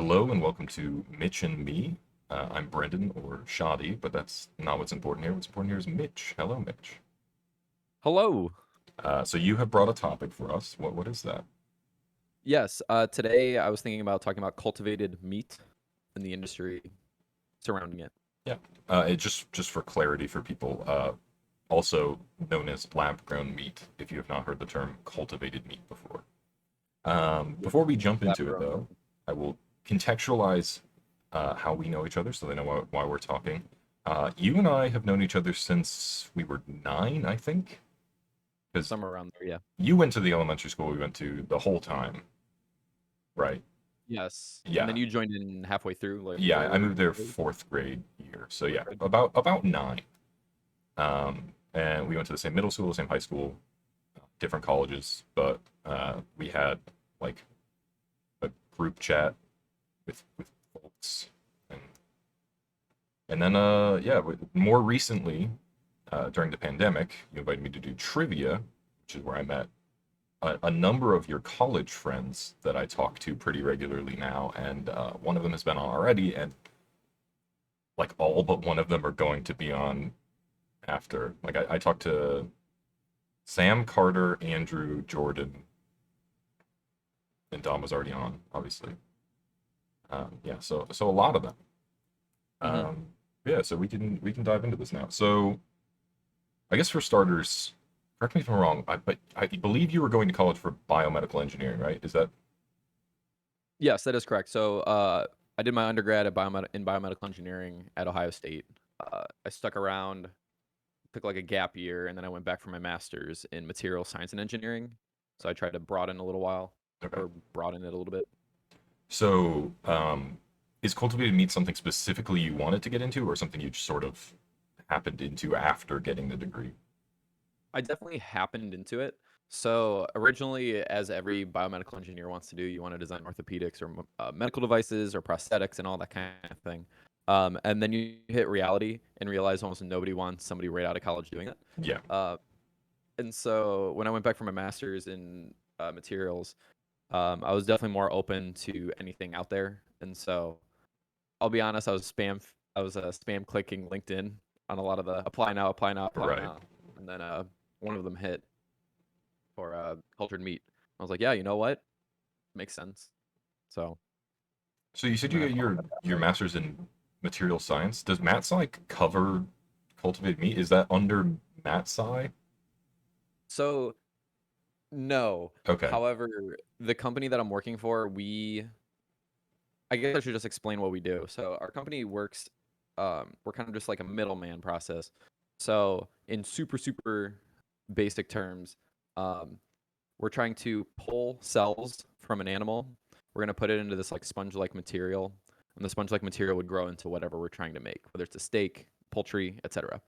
Hello and welcome to Mitch and Me. I'm Brendan or Shotty, but that's not what's important here. What's important here is Mitch. Hello, Mitch. Hello. So you have brought a topic for us. What is that? Yes, today I was thinking about talking about cultivated meat and the industry surrounding it. Yeah. It just for clarity for people, also known as lab-grown meat. If you have not heard the term cultivated meat before. Yeah. Before we jump Lab into it, grown. though, I will contextualize how we know each other, so they know why we're talking. You and I have known each other since we were 9, I think, because Somewhere around there, yeah. you went to the elementary school we went to the whole time, right? Yes. And then Yeah, you joined in halfway through, like yeah. I moved third there grade, fourth grade year, so fourth yeah, grade. about 9. And we went to the same middle school, the same high school, different colleges, but we had like a group chat with folks, and then yeah, more recently during the pandemic, you invited me to do trivia, which is where I met a number of your college friends that I talk to pretty regularly now, and one of them has been on already, and like all but one of them are going to be on after. Like I talked to Sam, Carter, Andrew, Jordan, and Dom was already on, obviously. Yeah, so a lot of them. Hmm. Um, yeah, so we can dive into this now. So I guess for starters, correct me if I'm wrong, but I believe you were going to college for biomedical engineering, right? Is that Yes, that is correct. So, I did my undergrad in biomedical engineering at Ohio State. I stuck around, took like a gap year, and then I went back for my master's in material science and engineering. So I tried to broaden a little while, okay? or broaden it a little bit. So, is cultivated meat something specifically you wanted to get into, or something you just sort of happened into after getting the degree? I definitely happened into it. So originally, as every biomedical engineer wants to do, you want to design orthopedics or medical devices or prosthetics and all that kind of thing. And then you hit reality and realize almost nobody wants somebody right out of college doing it. Yeah, Uh, and so when I went back for my master's in materials, I was definitely more open to anything out there. And so I'll be honest, I was spam clicking LinkedIn on a lot of the apply now, apply right. now, and then one of them hit for cultured meat. I was like, yeah, you know what? Makes sense. So, So you said and you then I get followed your up that way. master's in material science. Does MatSci cover cultivated meat? Is that under MatSci? So, no. Okay, However, the company that I'm working for, I guess I should just explain what we do. So, our company works, we're kind of just like a middleman process. So, in super basic terms, um, we're trying to pull cells from an animal. We're going to put it into this like sponge-like material, and the sponge-like material would grow into whatever we're trying to make, whether it's a steak, poultry, etc.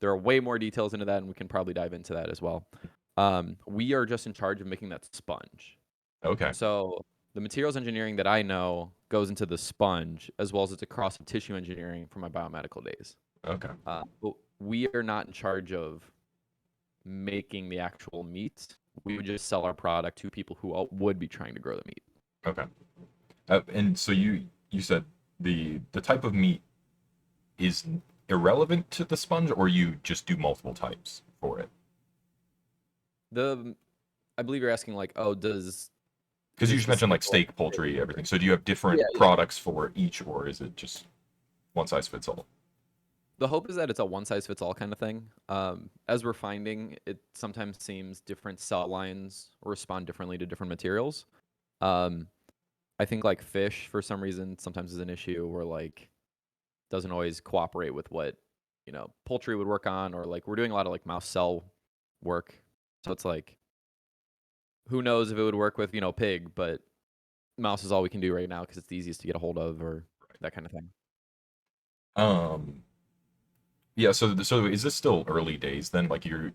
There are way more details into that, and we can probably dive into that as well. We are just in charge of making that sponge. okay, So the materials engineering that I know goes into the sponge, as well as it's across tissue engineering from my biomedical days. okay, But we are not in charge of making the actual meat. We would just sell our product to people who would be trying to grow the meat. okay. And so you said the type of meat is irrelevant to the sponge, or you just do multiple types for it? The I believe you're asking like, oh, does Because is you it just mentioned specific like to like steak, poultry, steak or everything. So do you have yeah, different yeah. products for each, or is it just one size fits all? The hope is that it's a one size fits all kind of thing. As we're finding, it sometimes seems different cell lines respond differently to different materials. Um, I think like fish for some reason sometimes is an issue where like doesn't always cooperate with what poultry would work on, or like we're doing a lot of like mouse cell work. So it's like who knows if it would work with pig, but mouse is all we can do right now because it's the easiest to get a hold of or that kind of thing. Um, yeah. So is this still early days then? Like you're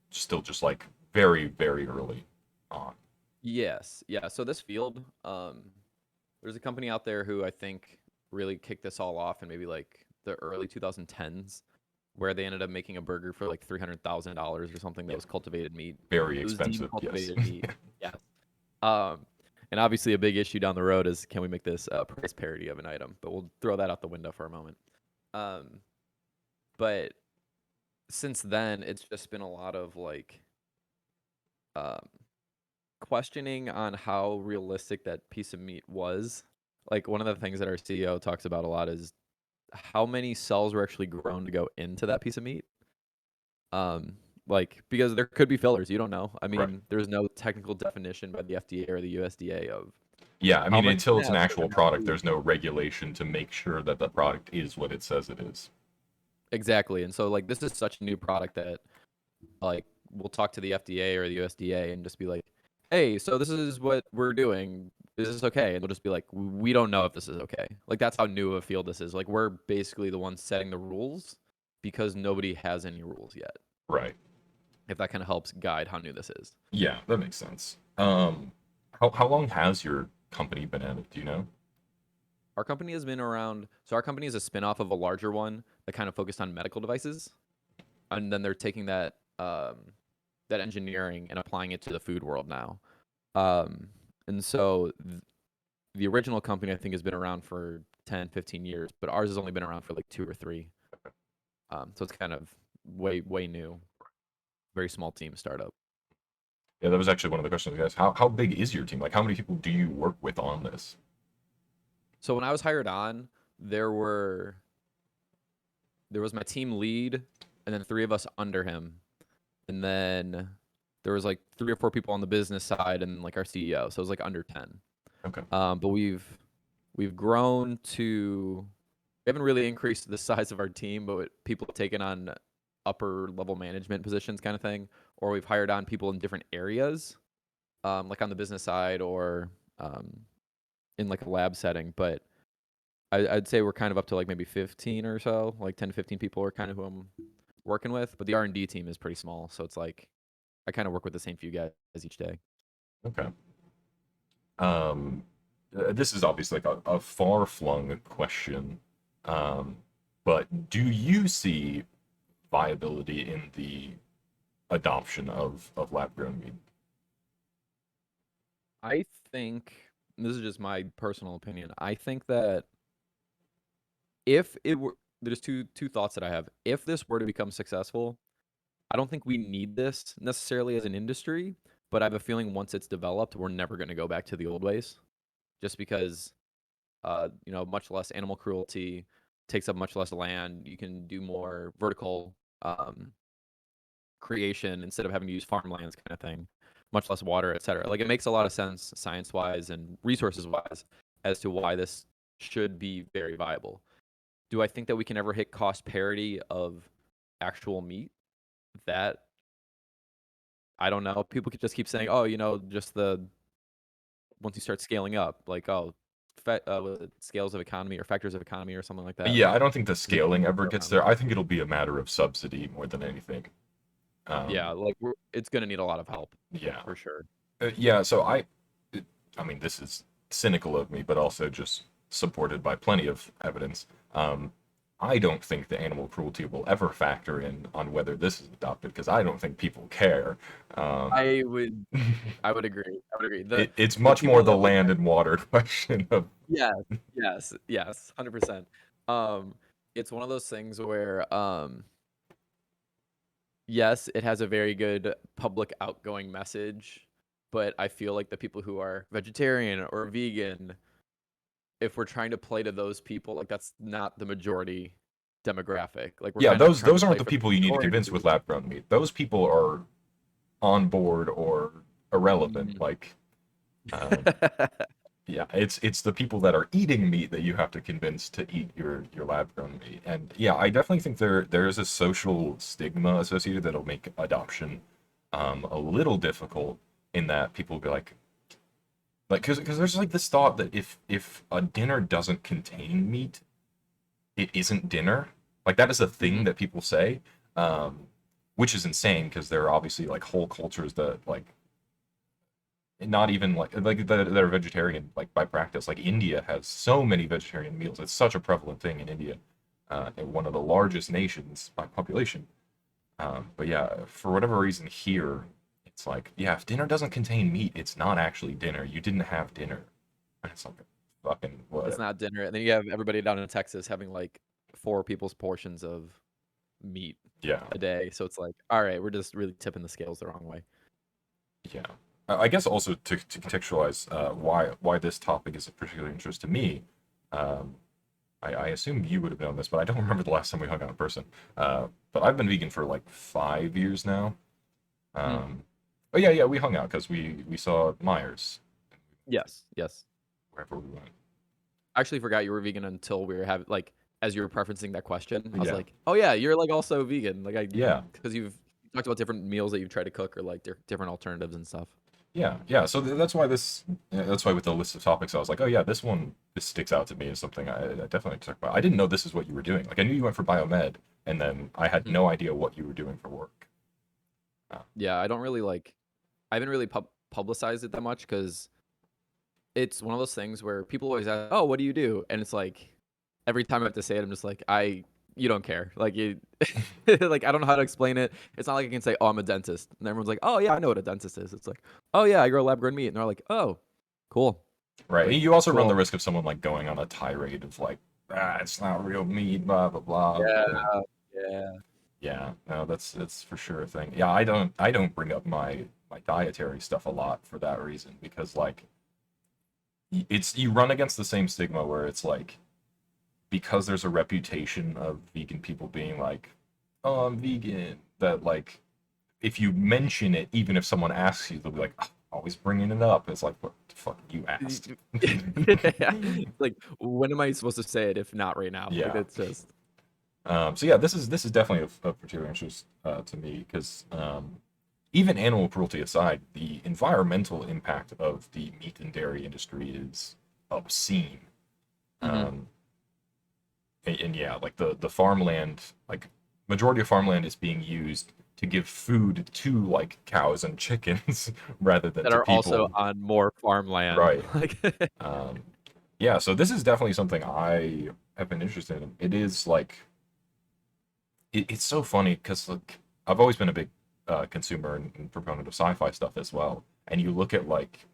still just like very early on. Yes, yeah. So this field, there's a company out there who I think really kicked this all off in maybe like the early 2010s, where they ended up making a burger for like $300,000 or something that Yeah, was cultivated meat. very It was deemed expensive. Yes. cultivated meat. Yes. Um, And obviously, a big issue down the road is can we make this price parity of an item? But we'll throw that out the window for a moment. Um, but since then, it's just been a lot of like um, questioning on how realistic that piece of meat was. Like one of the things that our CEO talks about a lot is how many cells were actually grown to go into that piece of meat. Um, like because there could be fillers, you don't know. I Right. mean, there's no technical definition by the FDA or the USDA of Yeah, I how mean, many until it's an snaps are actual gonna have product, food. there's no regulation to make sure that the product is what it says it is. Exactly. And so like this is such a new product that like we'll talk to the FDA or the USDA and just be like, "Hey, so this is what we're doing. Is this okay?" And they'll just be like, "We don't know if this is okay." Like that's how new of a field this is. Like we're basically the ones setting the rules because nobody has any rules yet. Right. If that kind of helps guide how new this is. Yeah, that makes sense. How long has your company been at it? Do you know? Our company has been around. So our company is a spin-off of a larger one that kind of focused on medical devices, and then they're taking that engineering and applying it to the food world now. Um, and so the original company I think has been around for 10, 15 years, but ours has only been around for like 2 or 3. So it's kind of way new, very small team startup. Yeah, that was actually one of the questions, guys. How big is your team? Like, how many people do you work with on this? So when I was hired on, there were there was my team lead and then 3 of us under him. And then there was like 3 or 4 people on the business side and like our CEO. So it was like under 10. Okay. But we've grown to we haven't really increased the size of our team, but people have taken on upper level management positions kind of thing, or we've hired on people in different areas, like on the business side or um, in like a lab setting. But I'd say we're kind of up to like maybe 15 or so, like 10 to 15 people are kind of who I'm working with. But the R&D team is pretty small, so it's like I kind of work with the same few guys each day. Okay. Um, this is obviously like a far-flung question, um, but do you see viability in the adoption of lab-grown meat? I think this is just my personal opinion. I think that if it were there's two thoughts that I have. If this were to become successful, I don't think we need this necessarily as an industry, but I have a feeling once it's developed, we're never going to go back to the old ways, just because much less animal cruelty takes up much less land. You can do more vertical creation instead of having to use farmlands kind of thing, much less water, etc. Like it makes a lot of sense science wise and resources wise as to why this should be very viable. Do I think that we can ever hit cost parity of actual meat? That I don't know. People could just keep saying, "Oh, just the once you start scaling up, like was it scales of economy or factors of economy or something like that." Yeah, I don't think the Is it scaling ever gets around? there. I think it'll be a matter of subsidy more than anything. Yeah, like it's gonna need a lot of help Yeah. for sure. Yeah, so I mean, this is cynical of me, but also just supported by plenty of evidence. I don't think the animal cruelty will ever factor in on whether this is adopted because I don't think people care. Um, I would I would agree. I would agree. it's The much more people the that would land and water question of yes, yes, 100%. Um, it's one of those things where yes, it has a very good public outgoing message, but I feel like the people who are vegetarian or vegan, if we're trying to play to those people, like that's not the majority demographic. Like we're yeah, kind of trying to those aren't play the for the people you need to convince majority. with lab grown meat. Those people are on board or irrelevant. Mm. Like, um, yeah, it's the people that are eating meat that you have to convince to eat your lab grown meat. And yeah, I definitely think there's a social stigma associated that'll make adoption a little difficult in that people will be like because there's like this thought that if a dinner doesn't contain meat, it isn't dinner. Like that is a thing Mhm. that people say, um, which is insane because there are obviously like whole cultures that like not even like that are vegetarian like by practice. Like India has so many vegetarian meals. It's such a prevalent thing in India, and one of the largest nations by population. But yeah, for whatever reason here, It's like, yeah, if dinner doesn't contain meat, it's not actually dinner. You didn't have dinner. And it's like, fucking It's what? not dinner, and then you have everybody down in Texas having, like, 4 people's portions of meat Yeah, a day, so it's like, "Alright, we're just really tipping the scales the wrong way." yeah. I guess also to contextualize why this topic is of particular interest to me, um, I assume you would have known this, but I don't remember the last time we hung out in person. But I've been vegan for like 5 years now. Mm. Um, oh yeah, yeah, we hung out because we saw Myers Yes, yes. wherever we went. I actually forgot you were vegan until we were having like, as you were preferencing that question, I was Yeah, like, "Oh, yeah, you're, like, also vegan." Like, I yeah, because you've talked about different meals that you've tried to cook or, like, different alternatives and stuff. yeah, yeah. So that's why with the list of topics, I was like, oh yeah, this sticks out to me as something I definitely talk about. I didn't know this is what you were doing. Like I knew you went for biomed, and then I had Mhm. no idea what you were doing for work. Uh, Yeah, I don't really, like I haven't really publicized it that much because it's one of those things where people always ask, "Oh, what do you do?" And it's like, every time I have to say it, I'm just like, you don't care." Like, you like, I don't know how to explain it. It's not like I can say, "Oh, I'm a dentist." And everyone's like, "Oh, yeah, I know what a dentist is." It's like, "Oh, yeah, I grow lab-grown meat." And they're like, "Oh, cool." right. Like, You also run the cool. risk of someone like going on a tirade of like, it's not real meat, blah blah blah. Yeah, And yeah. yeah, no, that's for sure a thing. Yeah, I don't bring up my dietary stuff a lot for that reason because like it's you run against the same stigma where it's like because there's a reputation of vegan people being like, "Oh, I'm vegan," that like if you mention it, even if someone asks you, they'll be like, "Ah, always bringing it up." It's like, what the fuck you asked? Yeah. Like, when am I supposed to say it if not right now? Like, Yeah. it's just So yeah, this is definitely of particular interest to me because even animal cruelty aside, the environmental impact of the meat and dairy industry is obscene. mhm. Um, and yeah, like the farmland, like majority of farmland is being used to give food to like cows and chickens rather than That to are also people. on more farmland. Right. Like Um, yeah, so this is definitely something I have been interested in. It is like it's so funny because like I've always been a big consumer and proponent of sci-fi stuff as well. And you look at like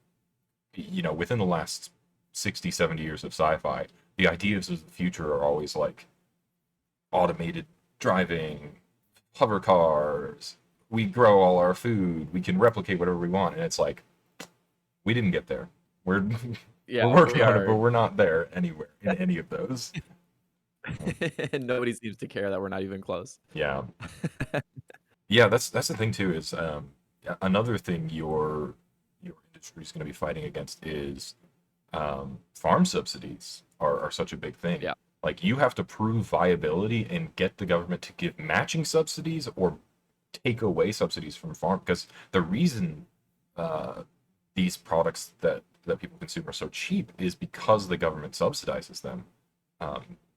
within the last 60, 70 years of sci-fi, the ideas of the future are always like automated driving, hover cars. We grow all our food. We can replicate whatever we want, and it's like we didn't get there. We're yeah, we're we working on it, but are we're not there anywhere in any of those. Um, and nobody seems to care that we're not even close. yeah, yeah. That's the thing too. Is another thing your industry is going to be fighting against is farm subsidies are such a big thing. Yeah. Like you have to prove viability and get the government to give matching subsidies or take away subsidies from farm because the reason uh, these products that people consume are so cheap is because the government subsidizes them.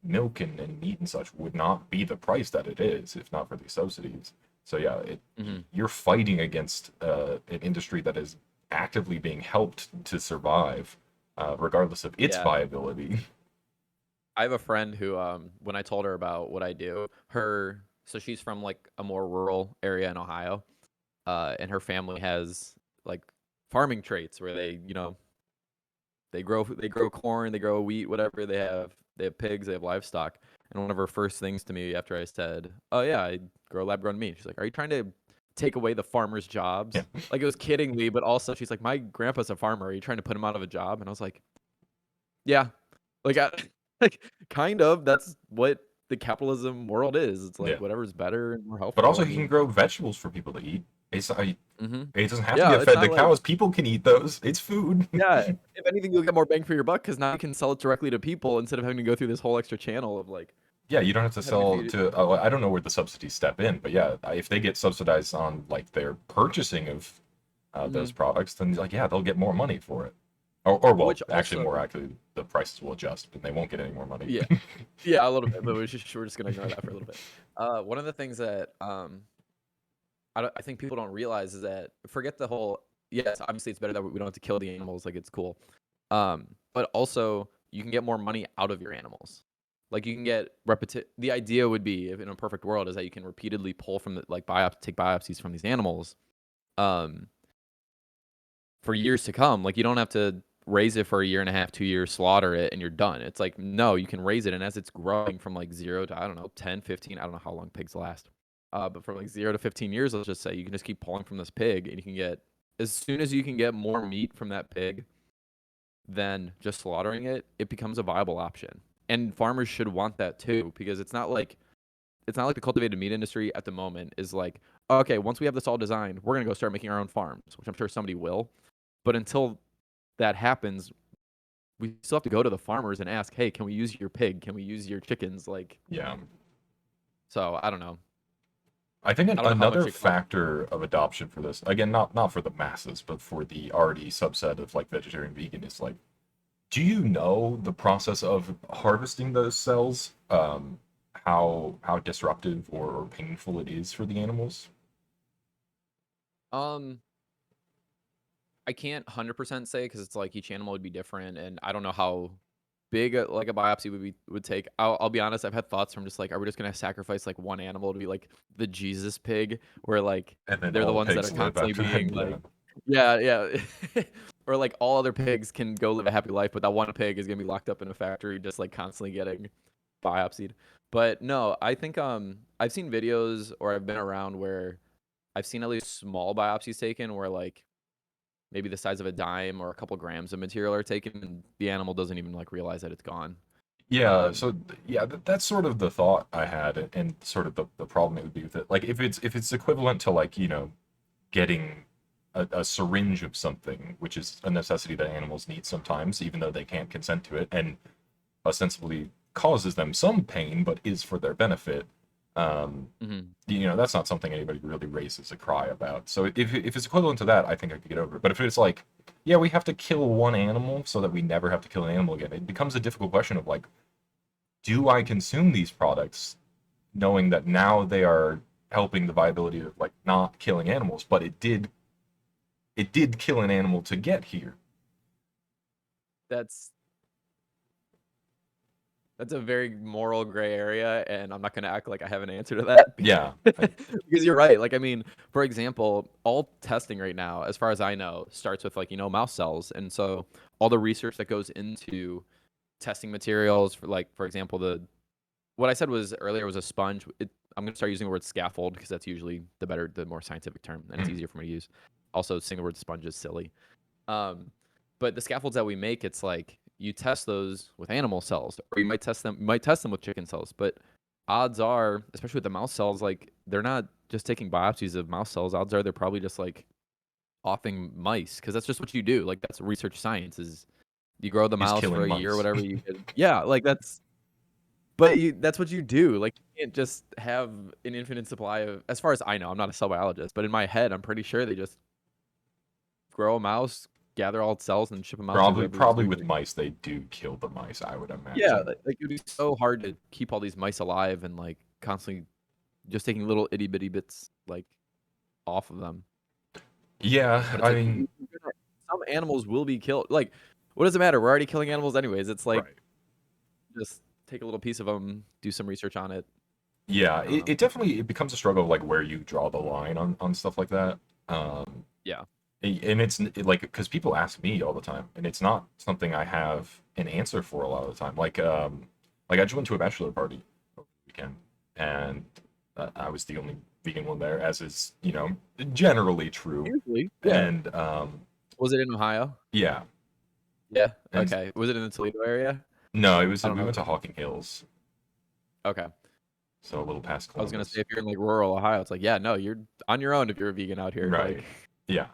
Milk and meat and such would not be the price that it is if not for these subsidies. So yeah, Mhm. you're fighting against an industry that is actively being helped to survive, regardless of its Yeah. viability. I have a friend who, when I told her about what I do, so she's from, like, a more rural area in Ohio, and her family has, like, farming traits where they grow corn, they grow wheat, whatever, they have pigs, they have livestock, and one of her first things to me after I said, "Oh, yeah, I grow lab-grown meat," she's like, "Are you trying to take away the farmers' Yeah, jobs?" Like, it was kiddingly, but also she's like, "My grandpa's a farmer, are you trying to put him out of a job?" And I was like, "Yeah." Like, I like, kind of, that's what the capitalism world is, it's yeah. like whatever's better and more But healthful, also, I he can mean grow vegetables for people to eat. mhm. It doesn't have to Yeah, get it's fed to not like cows. People can eat those. It's food. yeah, if anything, you'll get more bang for your buck because now you can sell it directly to people instead of having to go through this whole extra channel of, like, Yeah, you don't have to having to sell feed it. to. I don't know where the subsidies step in, but yeah, if they get subsidized on like their purchasing of those Mhm. products, then like yeah, they'll get more money for it. Or well, Which actually, also more actually, the prices will adjust, and they won't get any more money. yeah. Yeah, a little bit, but we're just gonna ignore that for a little bit. One of the things that, I think people don't realize is that forget the whole yes, obviously, it's better that we don't have to kill the animals, like, it's cool. But also, you can get more money out of your animals. Like, you can get the idea would be, if in a perfect world, is that you can repeatedly pull from the like, take biopsies from these animals, um, for years to come. Like, you don't have to raise it for a year and a half, 2 years, slaughter it, and you're done. It's like, no, you can raise it, and as it's growing from like 0 to, I don't know, 10, 15, I don't know how long pigs last. But from like 0 to 15 years, let's just say, you can just keep pulling from this pig, and you can get, as soon as you can get more meat from that pig than just slaughtering it, it becomes a viable option. And farmers should want that too, because it's not like the cultivated meat industry at the moment is like, okay, once we have this all designed, we're gonna go start making our own farms, which I'm sure somebody will. But until that happens, we still have to go to the farmers and ask, hey, can we use your pig? Can we use your chickens? Like, Yeah. so I don't know. I think I don't know how much another it costs. factor of adoption for this, again, not for the masses, but for the already subset of like vegetarian vegan is like, do you know the process of harvesting those cells? How disruptive or painful it is for the animals? Um, I can't 100% say because it's like each animal would be different, and I don't know how big like a biopsy would take. I'll be honest. I've had thoughts from just like, are we just gonna sacrifice like one animal to be like the Jesus pig, where like And then they're the all the ones that are pigs live constantly after that. being Yeah. like, yeah, yeah, or like all other pigs can go live a happy life, but that one pig is gonna be locked up in a factory, just like constantly getting biopsied. But no, I think I've seen videos or I've been around where I've seen at least small biopsies taken where like maybe the size of a dime or a couple grams of material are taken and the animal doesn't even like realize that it's gone. Yeah, Um, so yeah, that's sort of the thought I had, and sort of the problem it would be with it. Like if it's equivalent to like, getting a syringe of something, which is a necessity that animals need sometimes, even though they can't consent to it, and ostensibly causes them some pain, but is for their benefit. Um, mhm. that's not something anybody really raises a cry about. So if it's equivalent to that, I think I could get over it. But if it's like, yeah, we have to kill one animal so that we never have to kill an animal again, it becomes a difficult question of like, do I consume these products knowing that now they are helping the viability of like not killing animals, but it did kill an animal to get here. That's that's a very moral gray area, and I'm not gonna act like I have an answer to that Yeah, because you're right. Like, I mean, for example, all testing right now, as far as I know, starts with like mouse cells, and so all the research that goes into testing materials for like, for example, the what I said was earlier was a sponge. I'm gonna start using the word scaffold because that's usually the more scientific term, and it's mm, easier for me to use. Also, saying the word sponge is silly. Um, but the scaffolds that we make, it's like you test those with animal cells, or you might test them with chicken cells. But odds are, especially with the mouse cells, like they're not just taking biopsies of mouse cells. Odds are they're probably just like offing mice because that's just what you do. Like that's research science is you grow the is mouse for killing a year, or mice. whatever you get. Yeah, like that's what you do. Like you can't just have an infinite supply of. As far as I know, I'm not a cell biologist, but in my head, I'm pretty sure they just grow a mouse, gather all its cells, and ship them out to Probably, whoever's probably doing with it. mice, they do kill the mice, I would Yeah, imagine. like it'd be so hard to keep all these mice alive and like constantly just taking little itty bitty bits like off of them. Yeah, But it's I like mean, some animals will be killed. Like, what does it matter? We're already killing animals anyways. It's like right. just take a little piece of them, do some research on it. Yeah, I don't it, know. it definitely it becomes a struggle of like where you draw the line on stuff like that. Yeah. And like because people ask me all the time, and it's not something I have an answer for a lot of the time. Like I just went to a bachelor party over the weekend, and I was the only vegan one there, as is generally true. Usually, yeah. And Was it in Ohio? yeah, Yeah. and Okay. Was it in the Toledo area? no, it was I don't we know. went to Hawking Hills, Okay. so a little past I was gonna say Columbus. if you're in like rural Ohio, it's like, yeah, no, you're on your own if you're a vegan out here. Like, Right. Yeah.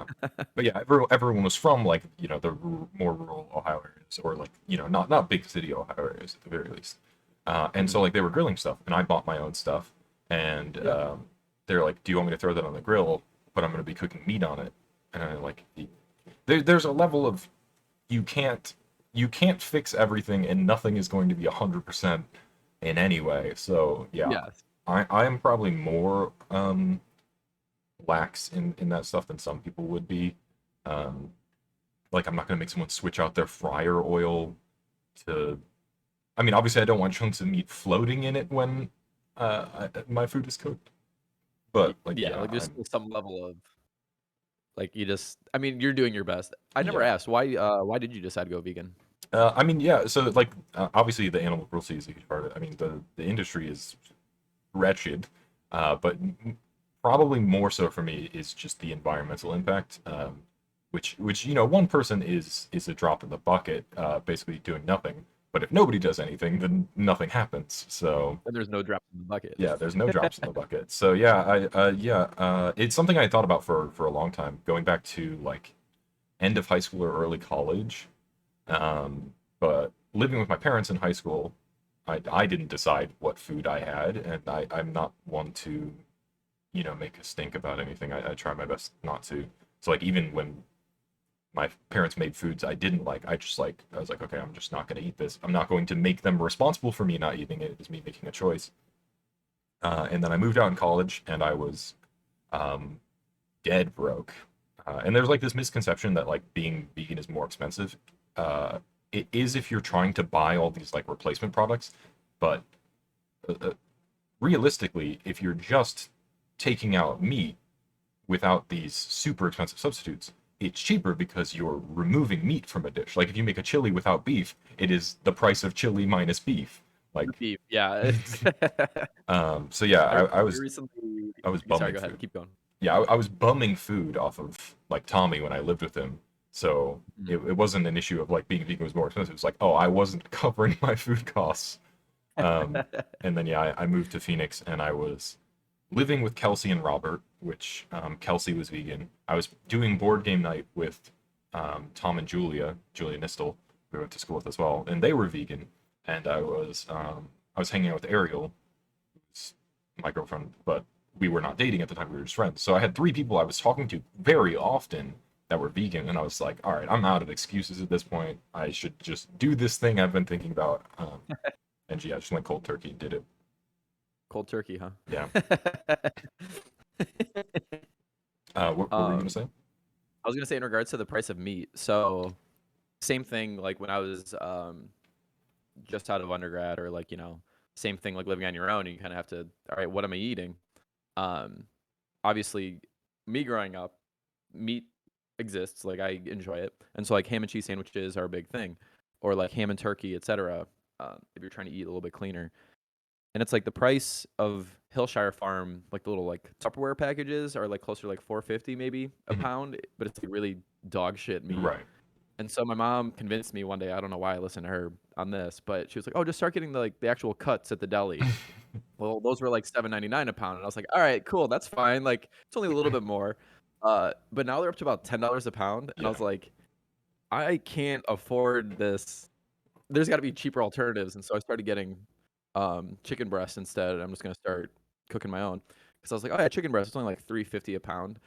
But yeah, everyone was from like the more rural Ohio areas, or like not big city Ohio areas at the very least. And so mhm. like they were grilling stuff, and I bought my own stuff, and Yeah. they're like, "Do you want me to throw that on the grill? But I'm going to be cooking meat on it." And I'm like, there's a level of you can't you can't fix everything, and nothing is going to be 100% in any way. So yeah, Yes. I am probably more lax in that stuff than some people would be. Um, like I'm not gonna make someone switch out their fryer oil to. I mean, obviously, I don't want chunks of meat floating in it when my food is cooked. But like, Yeah, yeah, like there's still some level of Like you just, I mean, you're doing your best. I never Yeah. asked why did you decide to go vegan? I mean, yeah. So like, obviously, the animal cruelty is a huge part of it. I mean, the industry is wretched, but probably more so for me is just the environmental impact. Which one person is a drop in the bucket, basically doing nothing. But if nobody does anything, then nothing happens. So And there's no drops in the bucket. yeah, there's no drops in the bucket. So yeah, it's something I thought about for a long time, going back to like end of high school or early college. But living with my parents in high school, I didn't decide what food I had, and I'm not one to, make a stink about anything. I try my best not to. So like even when my parents made foods I didn't like, I was like, okay, I'm just not going to eat this. I'm not going to make them responsible for me not eating it. It's me making a choice. And then I moved out in college, and I was um, dead broke. And there's like this misconception that like being vegan is more expensive. Uh, it is if you're trying to buy all these like replacement products, but uh, realistically, if you're just taking out meat without these super expensive substitutes, it's cheaper because you're removing meat from a dish. Like if you make a chili without beef, it is the price of chili minus beef. The Like, beef, yeah. so yeah, I, I I was recently, I was sorry, bumming go ahead, food. keep going. Yeah, I was bumming food off of like Tommy when I lived with him. So it wasn't an issue of like being vegan was more expensive. It's like, oh, I wasn't covering my food costs. And then yeah, I moved to Phoenix, and I was living with Kelsey and Robert, which Kelsey was vegan. I was doing board game night with Tom and Julia Nistel, we went to school with as well, and they were vegan. And I was hanging out with Ariel, who's my girlfriend, but we were not dating at the time. We were just friends. So I had three people I was talking to very often that were vegan, and I was like, all right, I'm out of excuses at this point. I should just do this thing I've been thinking about. And yeah, I just went cold turkey and did it. Cold turkey, huh? Yeah. What were you gonna um, say? I was gonna say in regards to the price of meat. So same thing like when I was just out of undergrad, or like same thing like living on your own. You kind of have to, all right, what am I eating? Um, Obviously, me growing up, meat exists. Like I enjoy it, and so like ham and cheese sandwiches are a big thing, or like ham and turkey, etc. If you're trying to eat a little bit cleaner, and it's like the price of Hillshire Farm, like the little like Tupperware packages, are like closer to like 450 maybe a Mhm. pound, but it's like really dog shit meat. Right. And so my mom convinced me one day, I don't know why I listened to her on this, but she was like, "Oh, just start getting the actual cuts at the deli." Well, those were like 7.99 a pound, and I was like, "All right, cool, that's fine. Like it's only a little bit more." But now they're up to about $10 a pound, and I Yeah. was like, "I can't afford this. There's got to be cheaper alternatives." And so I started getting chicken breast instead. I'm just gonna start cooking my own because I was like, "Oh yeah, chicken breast. It's only like 3.50 a pound."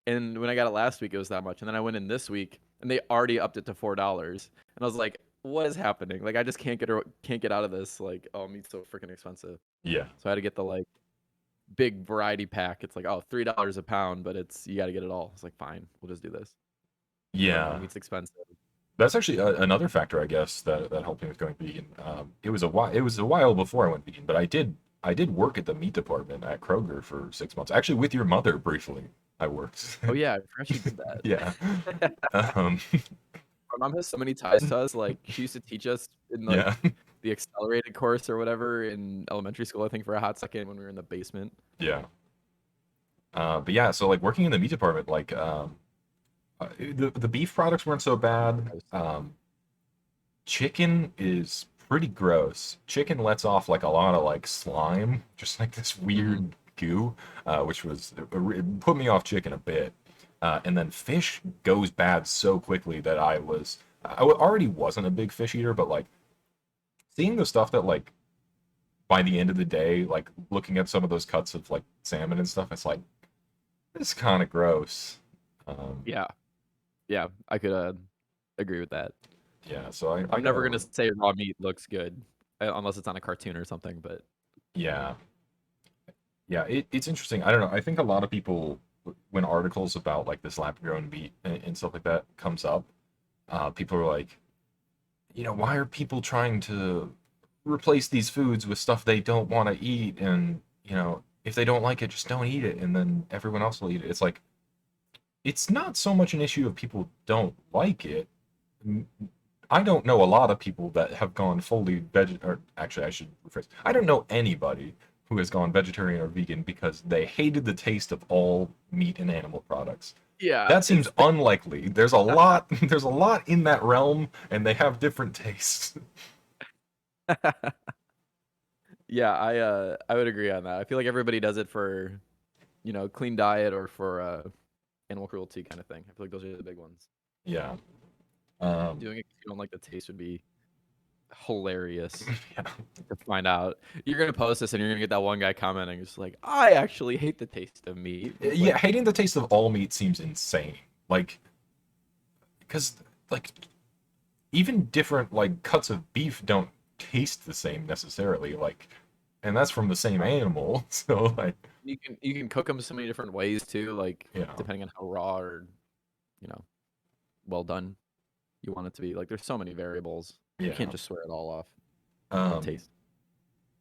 And when I got it last week, it was that much. And then I went in this week, and they already upped it to $4. And I was like, "What is happening? Like, I just can't get out of this. Like, oh, meat's so freaking expensive." Yeah. So I had to get the like big variety pack. It's like, oh, $3 a pound, but it's you got to get it all. It's like, fine, we'll just do this. But no, Yeah. meat's expensive. That's actually another factor, I guess, that helped me with going vegan. It was a while before I went vegan, but I did work at the meat department at Kroger for 6 months. Actually, with your mother briefly, I worked. Oh yeah, I forgot you did Yeah. that. Um, My mom has so many ties to us. Like she used to teach us in like yeah. the accelerated course or whatever in elementary school. I think for a hot second when we were in the basement. Yeah. But yeah, so like working in the meat department, like the beef products weren't so bad. I was- Chicken is pretty gross. Chicken lets off like a lot of like slime, just like this Mhm. weird goo, which it put me off chicken a bit. And then fish goes bad so quickly that already wasn't a big fish eater, but like seeing the stuff that like by the end of the day, like looking at some of those cuts of like salmon and stuff, it's like it's kind of gross. Um, Yeah, yeah, I could agree with that. yeah, so I I'm gotta never gonna say raw meat looks good unless it's on a cartoon or something. But yeah. Yeah, it's interesting. I don't know. I think a lot of people, when articles about like this lab-grown meat and stuff like that comes up, people are like, why are people trying to replace these foods with stuff they don't want to eat? And, if they don't like it, just don't eat it, and then everyone else will eat it. It's like, it's not so much an issue of people don't like it. M- I don't know a lot of people that have gone fully or actually, I should rephrase. I don't know anybody who has gone vegetarian or vegan because they hated the taste of all meat and animal products. Yeah, That seems it's unlikely. There's a lot, there's a lot in that realm, and they have different tastes. yeah, I would agree on that. I feel like everybody does it for, clean diet or for animal cruelty kind of thing. I feel like those are the big ones. Yeah. Doing it 'cause you don't like the taste would be hilarious Yeah. to find out. You're gonna post this and you're gonna get that one guy commenting just like, I actually hate the taste of meat. It's Yeah, like, hating the taste of all meat seems insane. Like, because like even different like cuts of beef don't taste the same necessarily. Like, and that's from the same animal. So like, you can cook them so many different ways too, like yeah, depending on how raw or, you know, well done you want it to be. Like there's so many variables. You yeah. can't just swear it all off on Um, taste.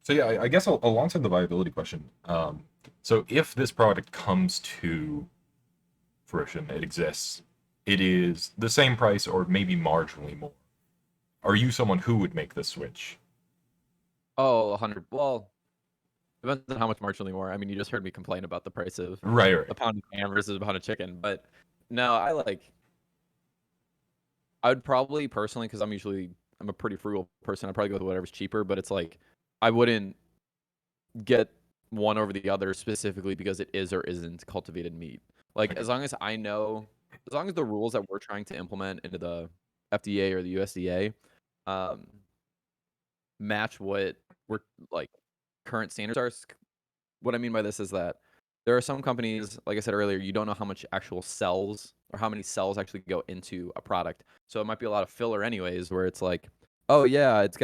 so yeah, I guess alongside the viability question, so if this product comes to fruition, it exists, it is the same price or maybe marginally more. Are you someone who would make the switch? Oh, 100. Well, depends on how much marginally more. I mean, you just heard me complain about the price of Right, right. a pound of ham versus a pound of chicken, but no, I would probably personally, because I'm a pretty frugal person. I'd probably go with whatever's cheaper, but it's like I wouldn't get one over the other specifically because it is or isn't cultivated meat. Like Okay. as long as I know, as long as the rules that we're trying to implement into the FDA or the USDA um, match what we're like current standards are. What I mean by this is that there are some companies, like I said earlier, you don't know how much actual cells or how many cells actually go into a product. So it might be a lot of filler anyways, where it's like, oh yeah, it's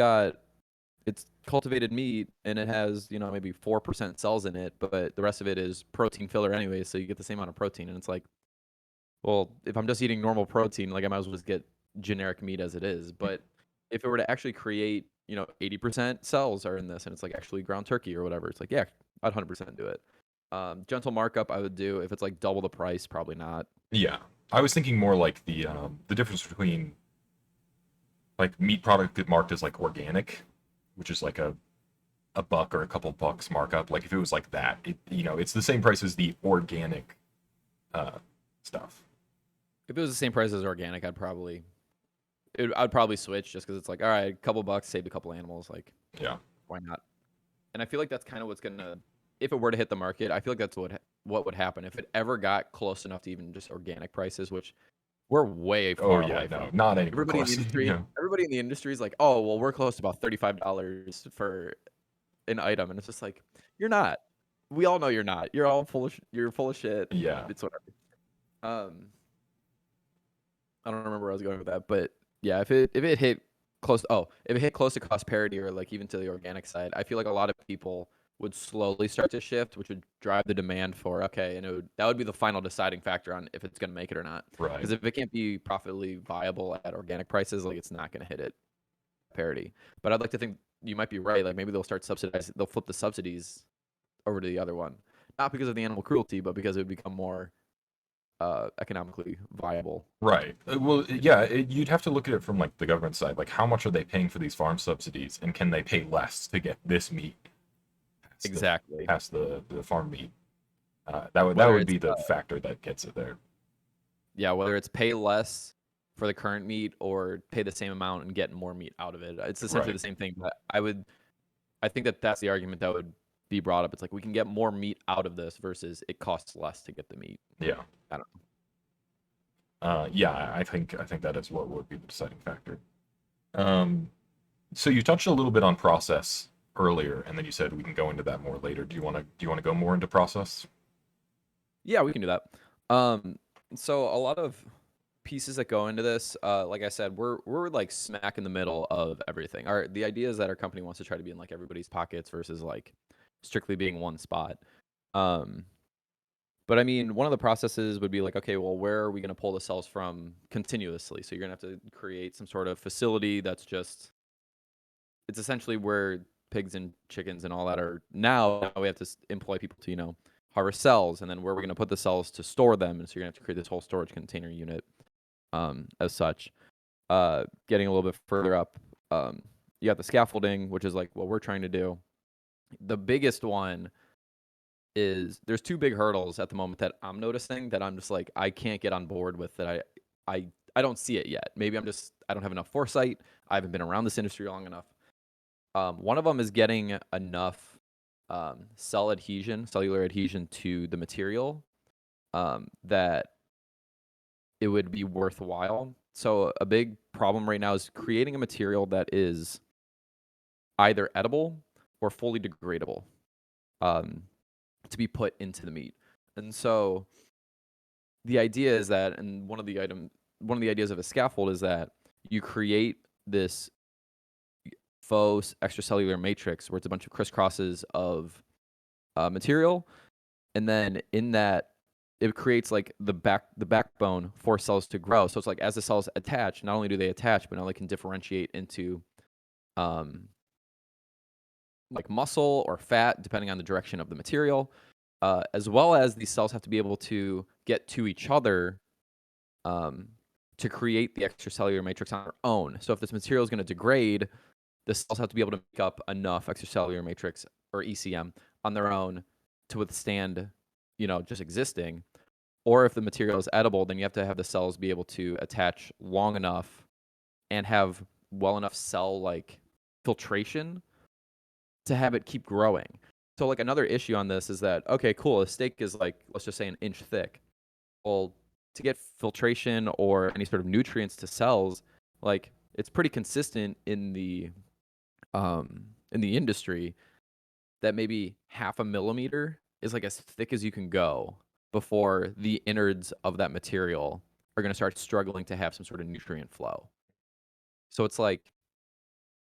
cultivated meat and it has, maybe 4% cells in it, but the rest of it is protein filler anyways, so you get the same amount of protein. And it's like, well, if I'm just eating normal protein, like I might as well just get generic meat as it is. But if it were to actually create, 80% cells are in this and it's like actually ground turkey or whatever, it's like, yeah, I'd 100% do it. Gentle markup I would do. If it's like double the price, probably not. Yeah, I was thinking more like the difference between like meat product that marked as like organic, which is like a buck or a couple bucks markup. Like if it was like that, it's the same price as the organic uh, stuff. If it was the same price as organic, I'd probably switch just because it's like, all right, a couple bucks, saved a couple animals. Like, Yeah. why not? And I feel like that's kind of what's gonna, if it were to hit the market, I feel like that's what would happen if it ever got close enough to even just organic prices, which we're way Oh far yeah, away no, from. not anywhere close. Yeah. Everybody in the industry is like, oh, well, we're close to about $35 for an item, and it's just like, you're not. We all know you're not. You're all you're full of shit. Yeah. It's whatever. Um, I don't remember where I was going with that, but yeah, if it hit if it hit close to cost parity or like even to the organic side, I feel like a lot of people would slowly start to shift, which would drive the demand for okay, and that would be the final deciding factor on if it's going to make it or not. Right. Because if it can't be profitably viable at organic prices, like it's not going to hit it parity. But I'd like to think you might be right. Like maybe they'll flip the subsidies over to the other one, not because of the animal cruelty, but because it would become more economically viable. Right. Well, yeah, you'd have to look at it from like the government side. Like, how much are they paying for these farm subsidies, and can they pay less to get this meat past the Exactly. the farm meat? That Whether would it's be the factor that gets it there. Yeah, whether it's pay less for the current meat or pay the same amount and get more meat out of it. It's essentially Right. the same thing, but I think that that's the argument that would be brought up. It's like we can get more meat out of this versus it costs less to get the meat. Yeah. I don't Yeah, I think that is what would be the deciding factor. Um, so you touched a little bit on process earlier, and then you said we can go into that more later. Do you want to go more into process? Yeah, we can do that. Um, so a lot of pieces that go into this, like I said, we're like smack in the middle of everything. The idea is that our company wants to try to be in like everybody's pockets versus like strictly being one spot. Um, But I mean, one of the processes would be like, okay, well, where are we going to pull the cells from continuously? So you're going to have to create some sort of facility that's just, it's essentially where pigs and chickens and all that are now. Now we have to employ people to, harvest cells, and then where we're going to put the cells to store them. And so you're going to have to create this whole storage container unit as such. Getting a little bit further up, you got the scaffolding, which is like what we're trying to do. The biggest one is there's two big hurdles at the moment that I'm noticing that I'm just like I can't get on board with that I don't see it yet. Maybe I don't have enough foresight. I haven't been around this industry long enough. One of them is getting enough cellular adhesion to the material that it would be worthwhile. So a big problem right now is creating a material that is either edible or fully degradable to be put into the meat. And so the idea is that, and one of the ideas of a scaffold is that you create this faux extracellular matrix where it's a bunch of crisscrosses of material, and then in that it creates like the backbone for cells to grow. So it's like as the cells attach, not only do they attach, but now they can differentiate into like muscle or fat, depending on the direction of the material, as well as these cells have to be able to get to each other to create the extracellular matrix on their own. So if this material is going to degrade, the cells have to be able to make up enough extracellular matrix or ECM on their own to withstand, just existing. Or if the material is edible, then you have to have the cells be able to attach long enough and have well enough cell like filtration to have it keep growing. So like another issue on this is that, okay, cool, a steak is like, let's just say an inch thick. Well, to get filtration or any sort of nutrients to cells, like it's pretty consistent in the industry that maybe half a millimeter is like as thick as you can go before the innards of that material are going to start struggling to have some sort of nutrient flow. So it's like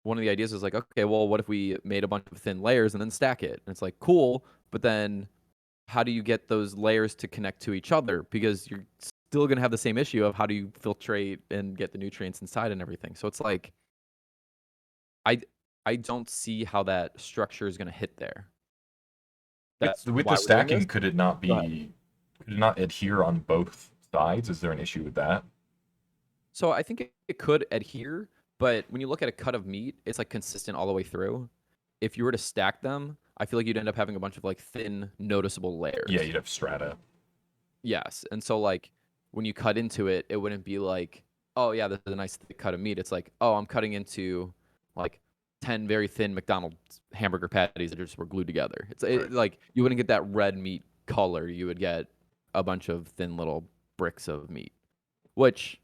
one of the ideas is like, okay, well, what if we made a bunch of thin layers and then stack it? And it's like, cool, but then how do you get those layers to connect to each other? Because you're still going to have the same issue of how do you filtrate and get the nutrients inside and everything. So it's like, I don't see how that structure is going to hit there. That's With why the we're doing this. stacking, could it not Go ahead. be could it not adhere on both sides? Is there an issue with that? So I think it could adhere, but when you look at a cut of meat, it's like consistent all the way through. If you were to stack them, I feel like you'd end up having a bunch of like thin, noticeable Yeah, layers. you'd have strata. Yes. And so like when you cut into it, it wouldn't be like, oh yeah, this is a nice thick cut of meat. It's like, oh, I'm cutting into like 10 very thin McDonald's hamburger patties that just were glued together. Right. Like you wouldn't get that red meat color. You would get a bunch of thin little bricks of meat, which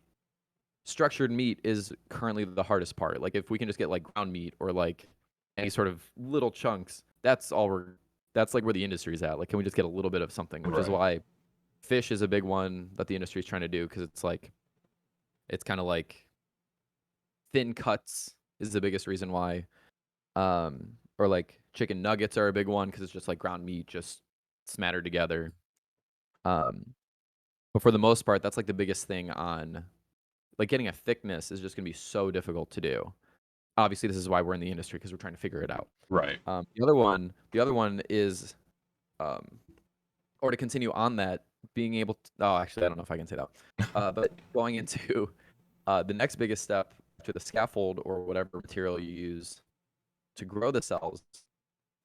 structured meat is currently the hardest part. Like if we can just get like ground meat or like any sort of little chunks, that's like where the industry's at. Like can we just get a little bit of something, which is Right. why fish is a big one that the industry is trying to do because it's kind of like thin cuts is the biggest reason why. Or like chicken nuggets are a big one because it's just like ground meat just smattered together. Um, but for the most part, that's like the biggest thing on like getting a thickness is just gonna be so difficult to do. Obviously, this is why we're in the industry because we're trying to figure it out. Right. The other one is, um, or to continue on that, being able to. Oh, actually, I don't know if I can say that. But going into the next biggest step to the scaffold or whatever material you use to grow the cells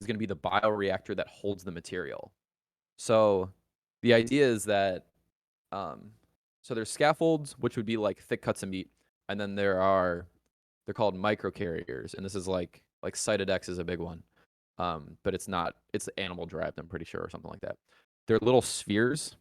is going to be the bioreactor that holds the material. So the idea is that um, so there's scaffolds, which would be like thick cuts of meat, and then they're called microcarriers, and this is like Cytodex is a big one, but it's not. It's animal derived, I'm pretty sure, or something like that. They're little spheres,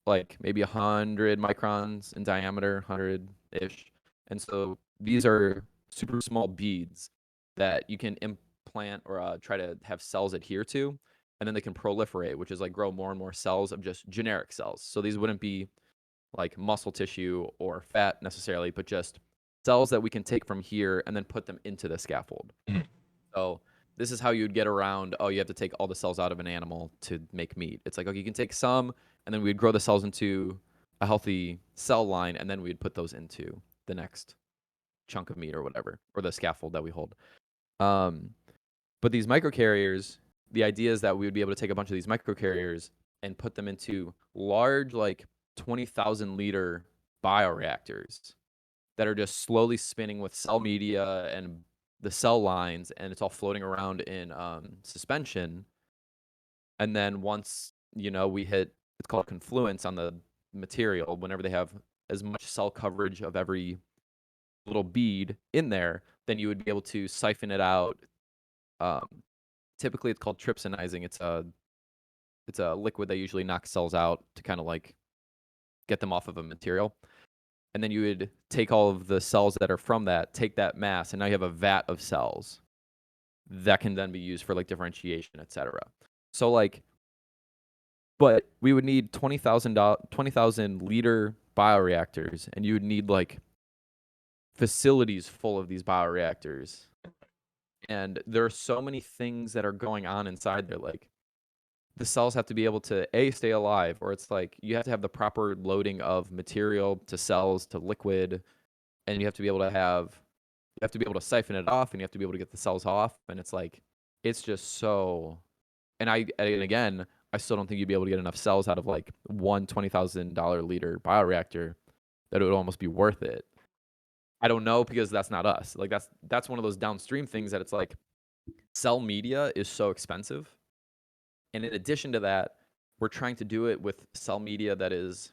like maybe 100 microns in diameter, 100-ish. And so these are super small beads that you can implant or try to have cells adhere to, and then they can proliferate, which is like grow more and more cells of just generic cells. So these wouldn't be like muscle tissue or fat necessarily, but just cells that we can take from here and then put them into the scaffold. Mhm. So this is how you'd get around, oh, you have to take all the cells out of an animal to make meat. It's like, okay, you can take some, and then we'd grow the cells into a healthy cell line, and then we'd put those into the next chunk of meat or whatever, or the scaffold that we hold. But these microcarriers, the idea is that we would be able to take a bunch of these microcarriers and put them into large, like 20,000 liter bioreactors that are just slowly spinning with cell media and the cell lines, and it's all floating around in suspension. And then once we hit, it's called confluence on the material. Whenever they have as much cell coverage of every little bead in there, then you would be able to siphon it out. Um, Typically, it's called trypsinizing. It's a liquid that usually knocks cells out to kind of like get them off of a material. And then you would take all of the cells that are from that, take that mass, and now you have a vat of cells that can then be used for like differentiation, etc. So like, but we would need 20,000 liter bioreactors, and you would need like facilities full of these bioreactors. And there are so many things that are going on inside there. Like the cells have to be able to stay alive, or it's like you have to have the proper loading of material to cells to liquid, and you have to be able to siphon it off, and you have to be able to get the cells off. And it's like it's just so. And again, I still don't think you'd be able to get enough cells out of like one $20,000 liter bioreactor that it would almost be worth it. I don't know because that's not us. Like that's one of those downstream things that it's like cell media is so expensive. And in addition to that, we're trying to do it with cell media that is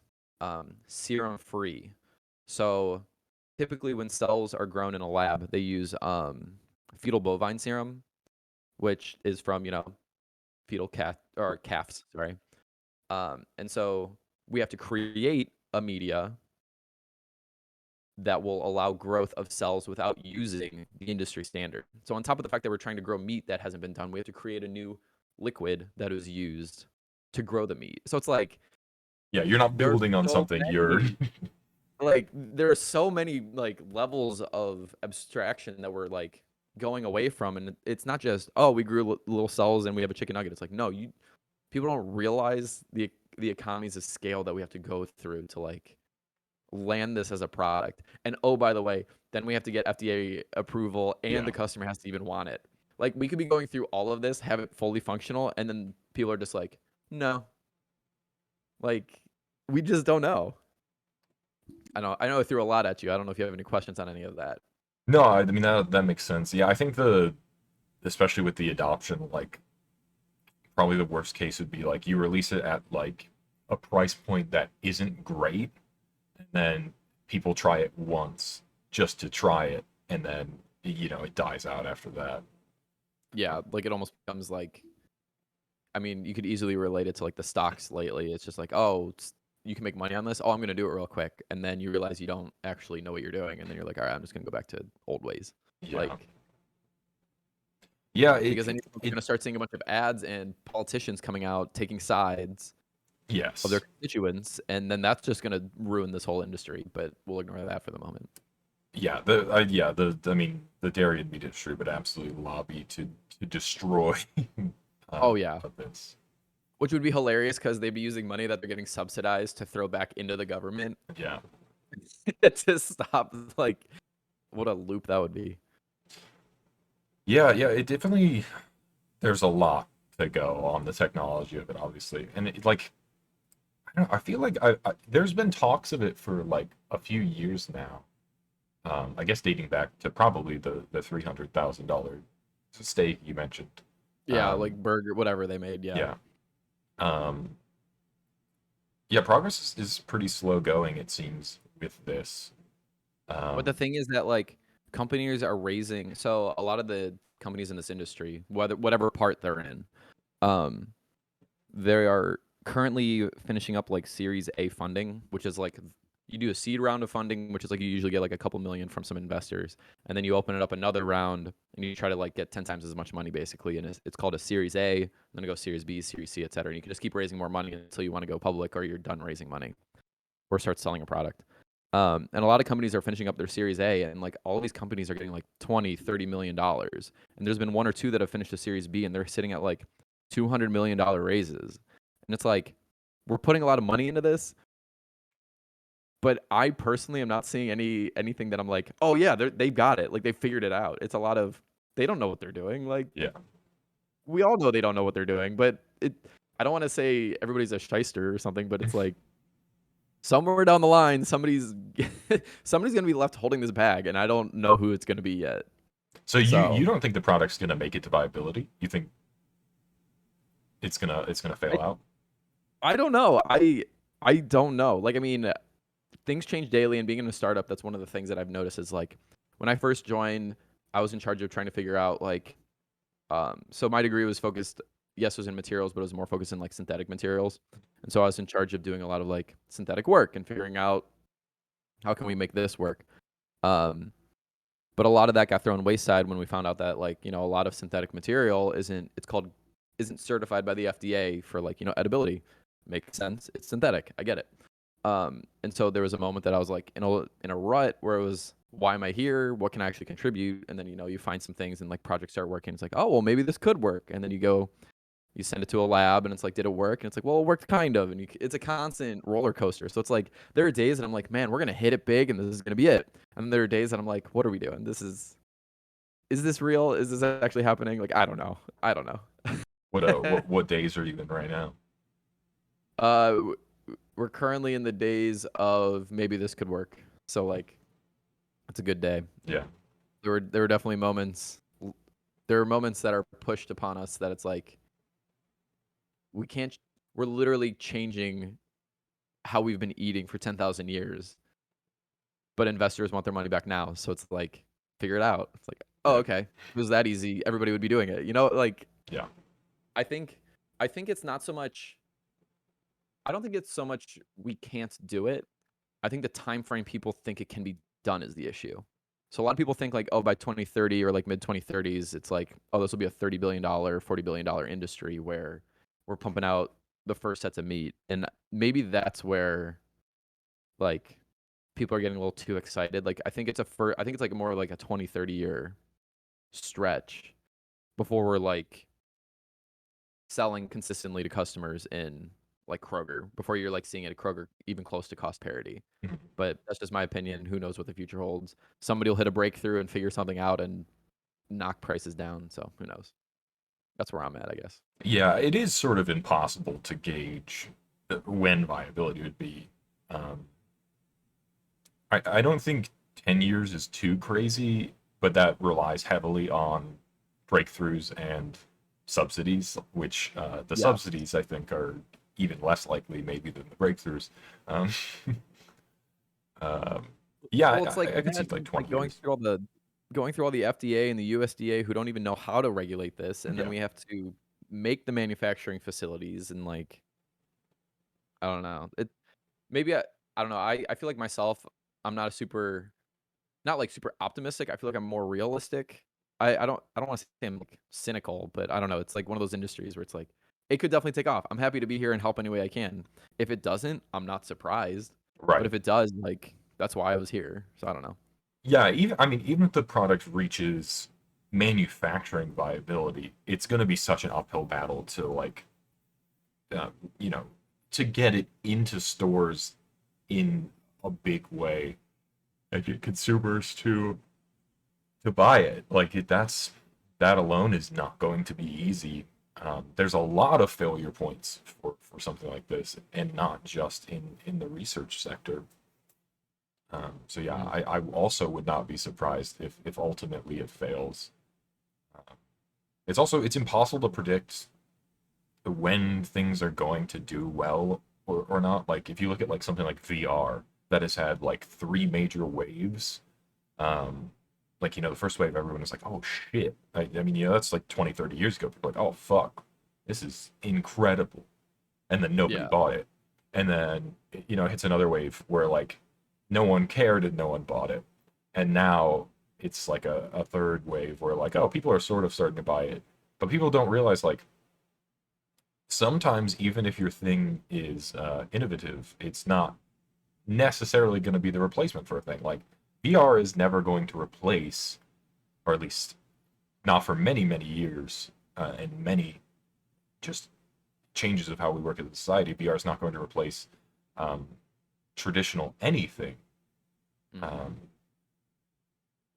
serum free. So typically when cells are grown in a lab, they use fetal bovine serum, which is from, fetal cat or calves, sorry. And so we have to create a media that will allow growth of cells without using the industry standard. So on top of the fact that we're trying to grow meat that hasn't been done, we have to create a new liquid that is used to grow the meat. So it's like Yeah, you're not there's building on so something. You're many like there are so many like levels of abstraction that we're like going away from, and it's not just we grew little cells and we have a chicken nugget. It's like no, people don't realize the economies of scale that we have to go through to like land this as a product. And oh, by the way, then we have to get FDA approval and yeah. the customer has to even want it. Like we could be going through all of this, have it fully functional, and then people are just like, no. Like we just don't know. I know I threw a lot at you. I don't know if you have any questions on any of that. No, I mean that makes sense. Yeah, I think especially with the adoption, like probably the worst case would be like you release it at like a price point that isn't great, and then people try it once just to try it, and then it dies out after that. Yeah, like it almost becomes like I mean, you could easily relate it to like the stocks lately. It's just like, you can make money on this. Oh, I'm gonna do it real quick, and then you realize you don't actually know what you're doing, and then you're like, all right, I'm just gonna go back to old ways. Yeah. Like Yeah, because then you're gonna start seeing a bunch of ads and politicians coming out taking sides of their yes. constituents, and then that's just gonna ruin this whole industry. But we'll ignore that for the moment. Yeah, I mean the dairy and meat industry would absolutely lobby to destroy Oh yeah, this. which would be hilarious because they'd be using money that they're getting subsidized to throw back into the government Yeah. to stop. Like, what a loop that would be. Yeah, it definitely there's a lot to go on the technology of it, obviously. And like I don't know, I feel like there's been talks of it for like a few years now. I guess dating back to probably the $300,000 stake you mentioned. Yeah, like Um, burger, whatever they made. Yeah. yeah. Um, yeah, progress is pretty slow going, it seems, with this. But the Um, thing is that like companies are raising, so a lot of the companies in this industry, whatever part they're in, um, they are currently finishing up like Series A funding, which is like you do a seed round of funding, which is like you usually get like a couple million from some investors, and then you open it up another round and you try to like get 10 times as much money basically, and it's called a Series A, then it goes Series B, Series C, etc. And you can just keep raising more money until you want to go public or you're done raising money or start selling a product. And a lot of companies are finishing up their Series A, and like all these companies are getting like 20, $30 million. And there's been one or two that have finished a Series B, and they're sitting at like $200 million raises. And it's like we're putting a lot of money into this, but I personally am not seeing anything that I'm like, oh yeah, they've got it, like they figured it out. It's a lot of they don't know what they're doing. Like yeah. we all know they don't know what they're doing, but I don't want to say everybody's a shyster or something, but it's like somewhere down the line, somebody's gonna be left holding this bag, and I don't know who it's gonna be yet. So you So don't think the product's gonna make it to viability? You think it's gonna fail I out? I don't know. I don't know. Like I mean, things change daily, and being in a startup, that's one of the things that I've noticed is like when I first joined, I was in charge of trying to figure out like so my degree was focused, yes, it was in materials, but it was more focused in like synthetic materials. And so I was in charge of doing a lot of like synthetic work and figuring out how can we make this work. Um, but a lot of that got thrown wayside when we found out that like, a lot of synthetic material isn't certified by the FDA for like, edibility. Makes sense. It's synthetic. I get it. And so there was a moment that I was like in a rut where it was, why am I here? What can I actually contribute? And then you find some things and like projects start working. It's like, oh well, maybe this could work. And then you send it to a lab, and it's like, did it work? And it's like, well, it worked kind of. And it's a constant roller coaster. So it's like there are days that I'm like, man, we're gonna hit it big, and this is gonna be it. And then there are days that I'm like, what are we doing? Is this real? Is this actually happening? Like, I don't know. I don't know. What days are you in right now? uh, we're currently in the days of maybe this could work. So like, it's a good day. Yeah. There were definitely moments. There are moments that are pushed upon us that it's like we can't. We're literally changing how we've been eating for 10,000 years, but investors want their money back now. So it's like, figure it out. It's like, oh, Yeah. okay, if it was that easy, everybody would be doing it. Like Yeah. I think, I think it's not so much. I don't think it's so much we can't do it. I think the time frame people think it can be done is the issue. So a lot of people think like, oh, by 2030 or like mid 2030s, it's like, oh, this will be a $30 billion, $40 billion industry where we're pumping out the first sets of meat, and maybe that's where like people are getting a little too excited. Like I think it's like more like a 20, 30 year stretch before we're like selling consistently to customers in like Kroger, before you're like seeing it at Kroger even close to cost parity. Mhm. But that's just my opinion. Who knows what the future holds? Somebody will hit a breakthrough and figure something out and knock prices down. So who knows? That's where I'm at, I guess. Yeah, it is sort of impossible to gauge when viability would be. Um, I don't think 10 years is too crazy, but that relies heavily on breakthroughs and subsidies, which the Yeah. subsidies I think are even less likely maybe than the breakthroughs. Um, um, yeah, Well, it's like I could see like imagine like 20 years. going through all the FDA and the USDA who don't even know how to regulate this, and then Yeah, we have to make the manufacturing facilities and like I don't know. Maybe I don't know. I feel like myself, I'm not a super not like super optimistic. I feel like I'm more realistic. I don't want to say I'm like cynical, but I don't know. It's like one of those industries where it's like it could definitely take off. I'm happy to be here and help any way I can. If it doesn't, I'm not surprised. But right. if it does, like that's why I was here. So I don't know. Yeah, even I mean, even if the product reaches manufacturing viability, it's going to be such an uphill battle to like, uh, you know, to get it into stores in a big way and get consumers to buy it. Like that alone is not going to be easy. There's a lot of failure points for something like this, and not just in the research sector. So yeah, Mm. I also would not be surprised if ultimately it fails. It's impossible to predict when things are going to do well or not. Like if you look at like something like VR that has had like three major waves, um, like the first wave everyone was like, oh shit. I mean, that's like 20, 30 years ago. People were like, oh fuck, this is incredible. And then nobody Yeah. bought it. And then it hits another wave where like no one cared and no one bought it. And now it's like a third wave where like, oh, people are sort of starting to buy it. But people don't realize like sometimes even if your thing is innovative, it's not necessarily going to be the replacement for a thing. Like VR is never going to replace, or at least not for many, many years, and many just changes of how we work as a society. VR is not going to replace um, traditional anything. Hmm. Um,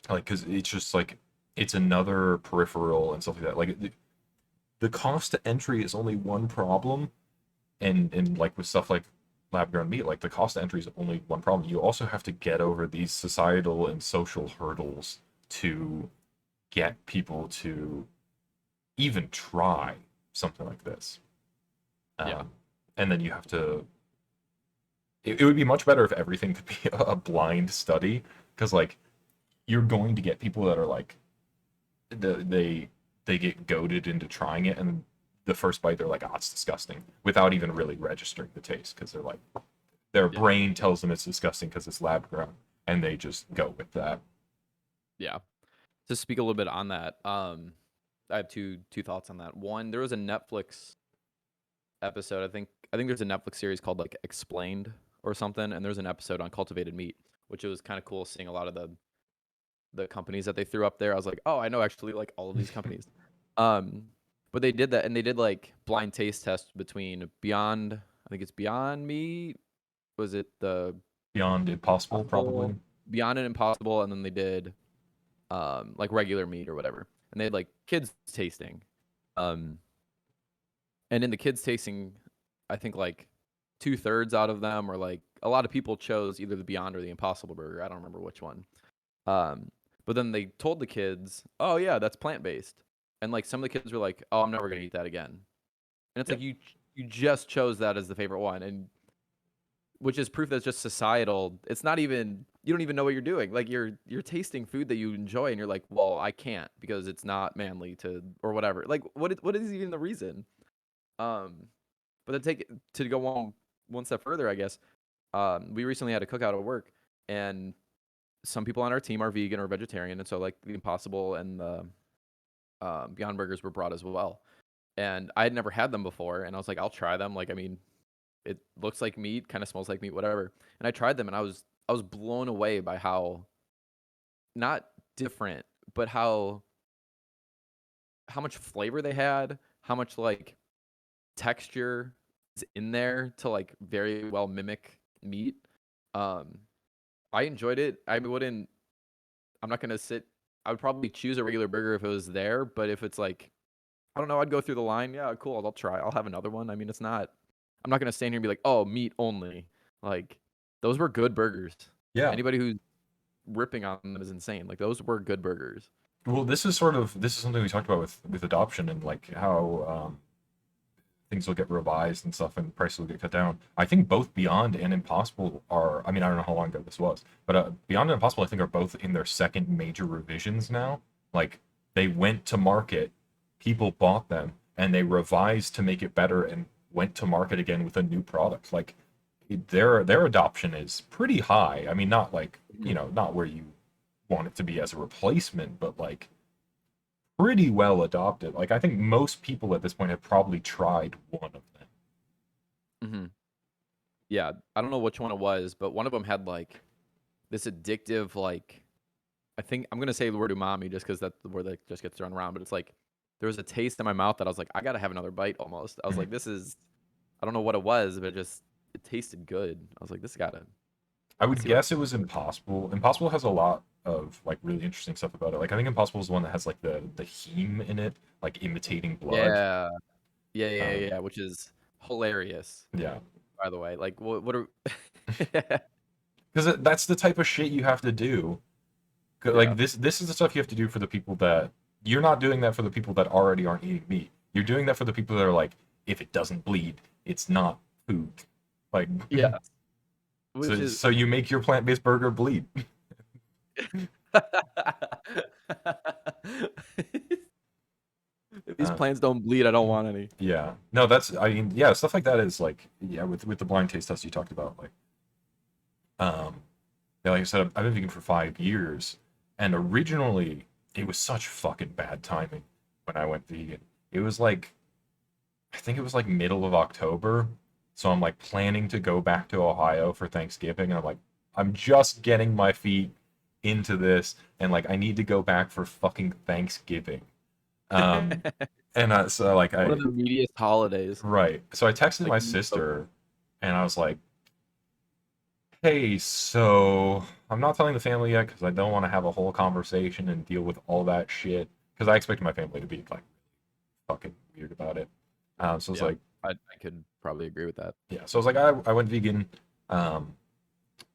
like, because it's just like, it's another peripheral and stuff like that. Like, the cost to entry is only one problem, and like with stuff like lab grown meat, like the cost to entry is only one problem. You also have to get over these societal and social hurdles to get people to even try something like this. Yeah. Um, and then you have to. It would be much better if everything could be a blind study, because like you're going to get people that are like they get goaded into trying it, and the first bite they're like, "Oh, it's disgusting," without even really registering the taste, because they're like their Yeah. brain tells them it's disgusting because it's lab grown, and they just go with that. Yeah. To speak a little bit on that, I have two thoughts on that. One, there was a Netflix episode. I think there's a Netflix series called like Explained or something, and there's an episode on cultivated meat, which it was kind of cool seeing a lot of the companies that they threw up there. I was like, oh, I know actually like all of these companies. Um, but they did that, and they did like blind taste tests between Beyond. I think it's Beyond Meat. Was it the Beyond impossible, Impossible, probably. Beyond and Impossible, and then they did like regular meat or whatever, and they had like kids tasting. Um, and in the kids tasting, I think like 2/3 out of them, or like a lot of people chose either the Beyond or the Impossible Burger. I don't remember which one. Um, but then they told the kids, "Oh yeah, that's plant based," and like some of the kids were like, "Oh, I'm never gonna eat that again." And it's like Yep. you just chose that as the favorite one, and which is proof that's just societal. It's not even you don't even know what you're doing. Like you're tasting food that you enjoy, and you're like, "Well, I can't because it's not manly to or whatever." Like what is even the reason? Um, but to take it to go one step further, I guess. We recently had a cookout at work, and some people on our team are vegan or vegetarian, and so like the Impossible and the Beyond Burgers were brought as well. And I had never had them before, and I was like, I'll try them. Like, I mean, it looks like meat, kind of smells like meat, whatever. And I tried them, and I was blown away by how not different, but how much flavor they had, how much like texture is in there to like very well mimic meat. Um, I enjoyed it. I wouldn't. I'm not gonna sit. I would probably choose a regular burger if it was there, but if it's like, I don't know, I'd go through the line. Yeah, cool. I'll try. I'll have another one. I mean, it's not. I'm not gonna stand here and be like, oh, meat only. Like, those were good burgers. Yeah. Anybody who's ripping on them is insane. Like, those were good burgers. Well, this is something we talked about with adoption, and like how things will get revised and stuff, and prices will get cut down. I think both Beyond and Impossible are. I mean, I don't know how long ago this was, but Beyond and Impossible, I think, are both in their second major revisions now. Like they went to market, people bought them, and they revised to make it better, and went to market again with a new product. Like their adoption is pretty high. I mean, not like Mhm. not where you want it to be as a replacement, but like pretty well adopted. Like I think most people at this point have probably tried one of them. Mhm. Yeah, I don't know which one it was, but one of them had like this addictive, like, I think I'm gonna say the word umami just because that's the word that just gets thrown around. But it's like there was a taste in my mouth that I was like, I gotta have another bite. Almost, I was like, this is. I don't know what it was, but it tasted good. I was like, this gotta. I Let's would see what. guess it was Impossible. Impossible has a lot of like really interesting stuff about it. Like I think Impossible is the one that has like the heme in it, like imitating blood. Yeah, Um, yeah. Which is hilarious, yeah, by the way. Like, what are? because that's the type of shit you have to do. 'Cause, Yeah, like this is the stuff you have to do for the people that you're not doing that for the people that already aren't eating meat. You're doing that for the people that are like, if it doesn't bleed, it's not food. Like, yeah. Which so is. so you make your plant-based burger bleed. If these plants don't bleed, I don't want any. Yeah. No, that's I mean, yeah, stuff like that is like yeah, with the blind taste test you talked about, like um yeah, like I said, I've been vegan for 5 years, and originally it was such fucking bad timing when I went vegan. It was like I think it was like middle of October. So I'm like planning to go back to Ohio for Thanksgiving, and I'm like, I'm just getting my feet into this, and like I need to go back for fucking Thanksgiving. Um and so like One I of the meatiest holidays. Right. So I texted Like, my so sister and I was like, hey, so I'm not telling the family yet because I don't want to have a whole conversation and deal with all that shit. Because I expected my family to be like fucking weird about it. So it's Yeah, like, I could probably agree with that. yeah. So I was like, I went vegan. Um,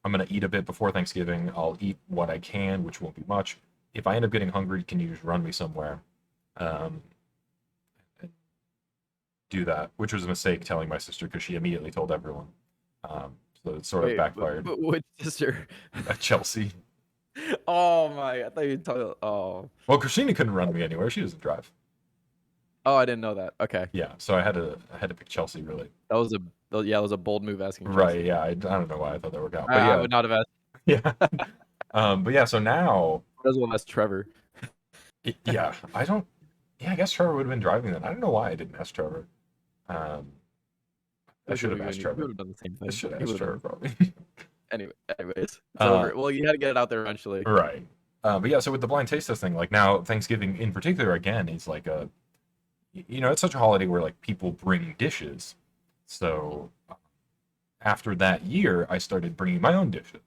I'm gonna eat a bit before Thanksgiving. I'll eat what I can, which won't be much. If I end up getting hungry, can you just run me somewhere? Um, and do that, which was a mistake telling my sister because she immediately told everyone. So it sort of Wait, backfired. but which sister? At Chelsea. Oh my! I thought you told. Well, Christina couldn't run me anywhere. She doesn't drive. Oh, I didn't know that. Okay, Yeah, so I had to pick Chelsea really. that was yeah, that was a bold move asking Right. Chelsea. Yeah. I don't know why I thought that worked out, but I yeah. would not have asked. Yeah. But yeah. So now, As well as Trevor. yeah. I don't. Yeah. I guess Trevor would have been driving then. I don't know why I didn't ask Trevor. Um, I should have asked He would Trevor. have done the same I thing. should have He asked would have Trevor done. probably. Anyways, it's uh, over. Well, you had to get it out there eventually. right. But yeah. So with the blind taste test thing, like now Thanksgiving in particular again is like it's such a holiday where like people bring dishes. So after that year, I started bringing my own dishes.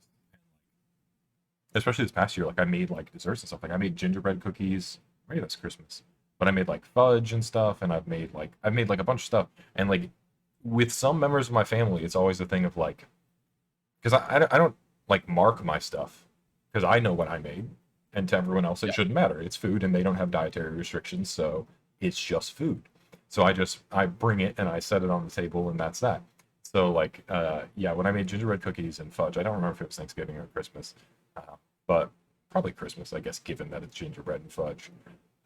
Especially this past year, like I made like desserts and stuff. Like I made gingerbread cookies. Maybe that's Christmas, but I made like fudge and stuff, and I've made like a bunch of stuff. And like with some members of my family, it's always a thing of like, because I don't like mark my stuff because I know what I made, and to everyone else it Yeah, shouldn't matter. It's food, and they don't have dietary restrictions, so it's just food. So I bring it and I set it on the table, and that's that. So like yeah, when I made gingerbread cookies and fudge, I don't remember if it was Thanksgiving or Christmas, but probably Christmas, I guess, given that it's gingerbread and fudge.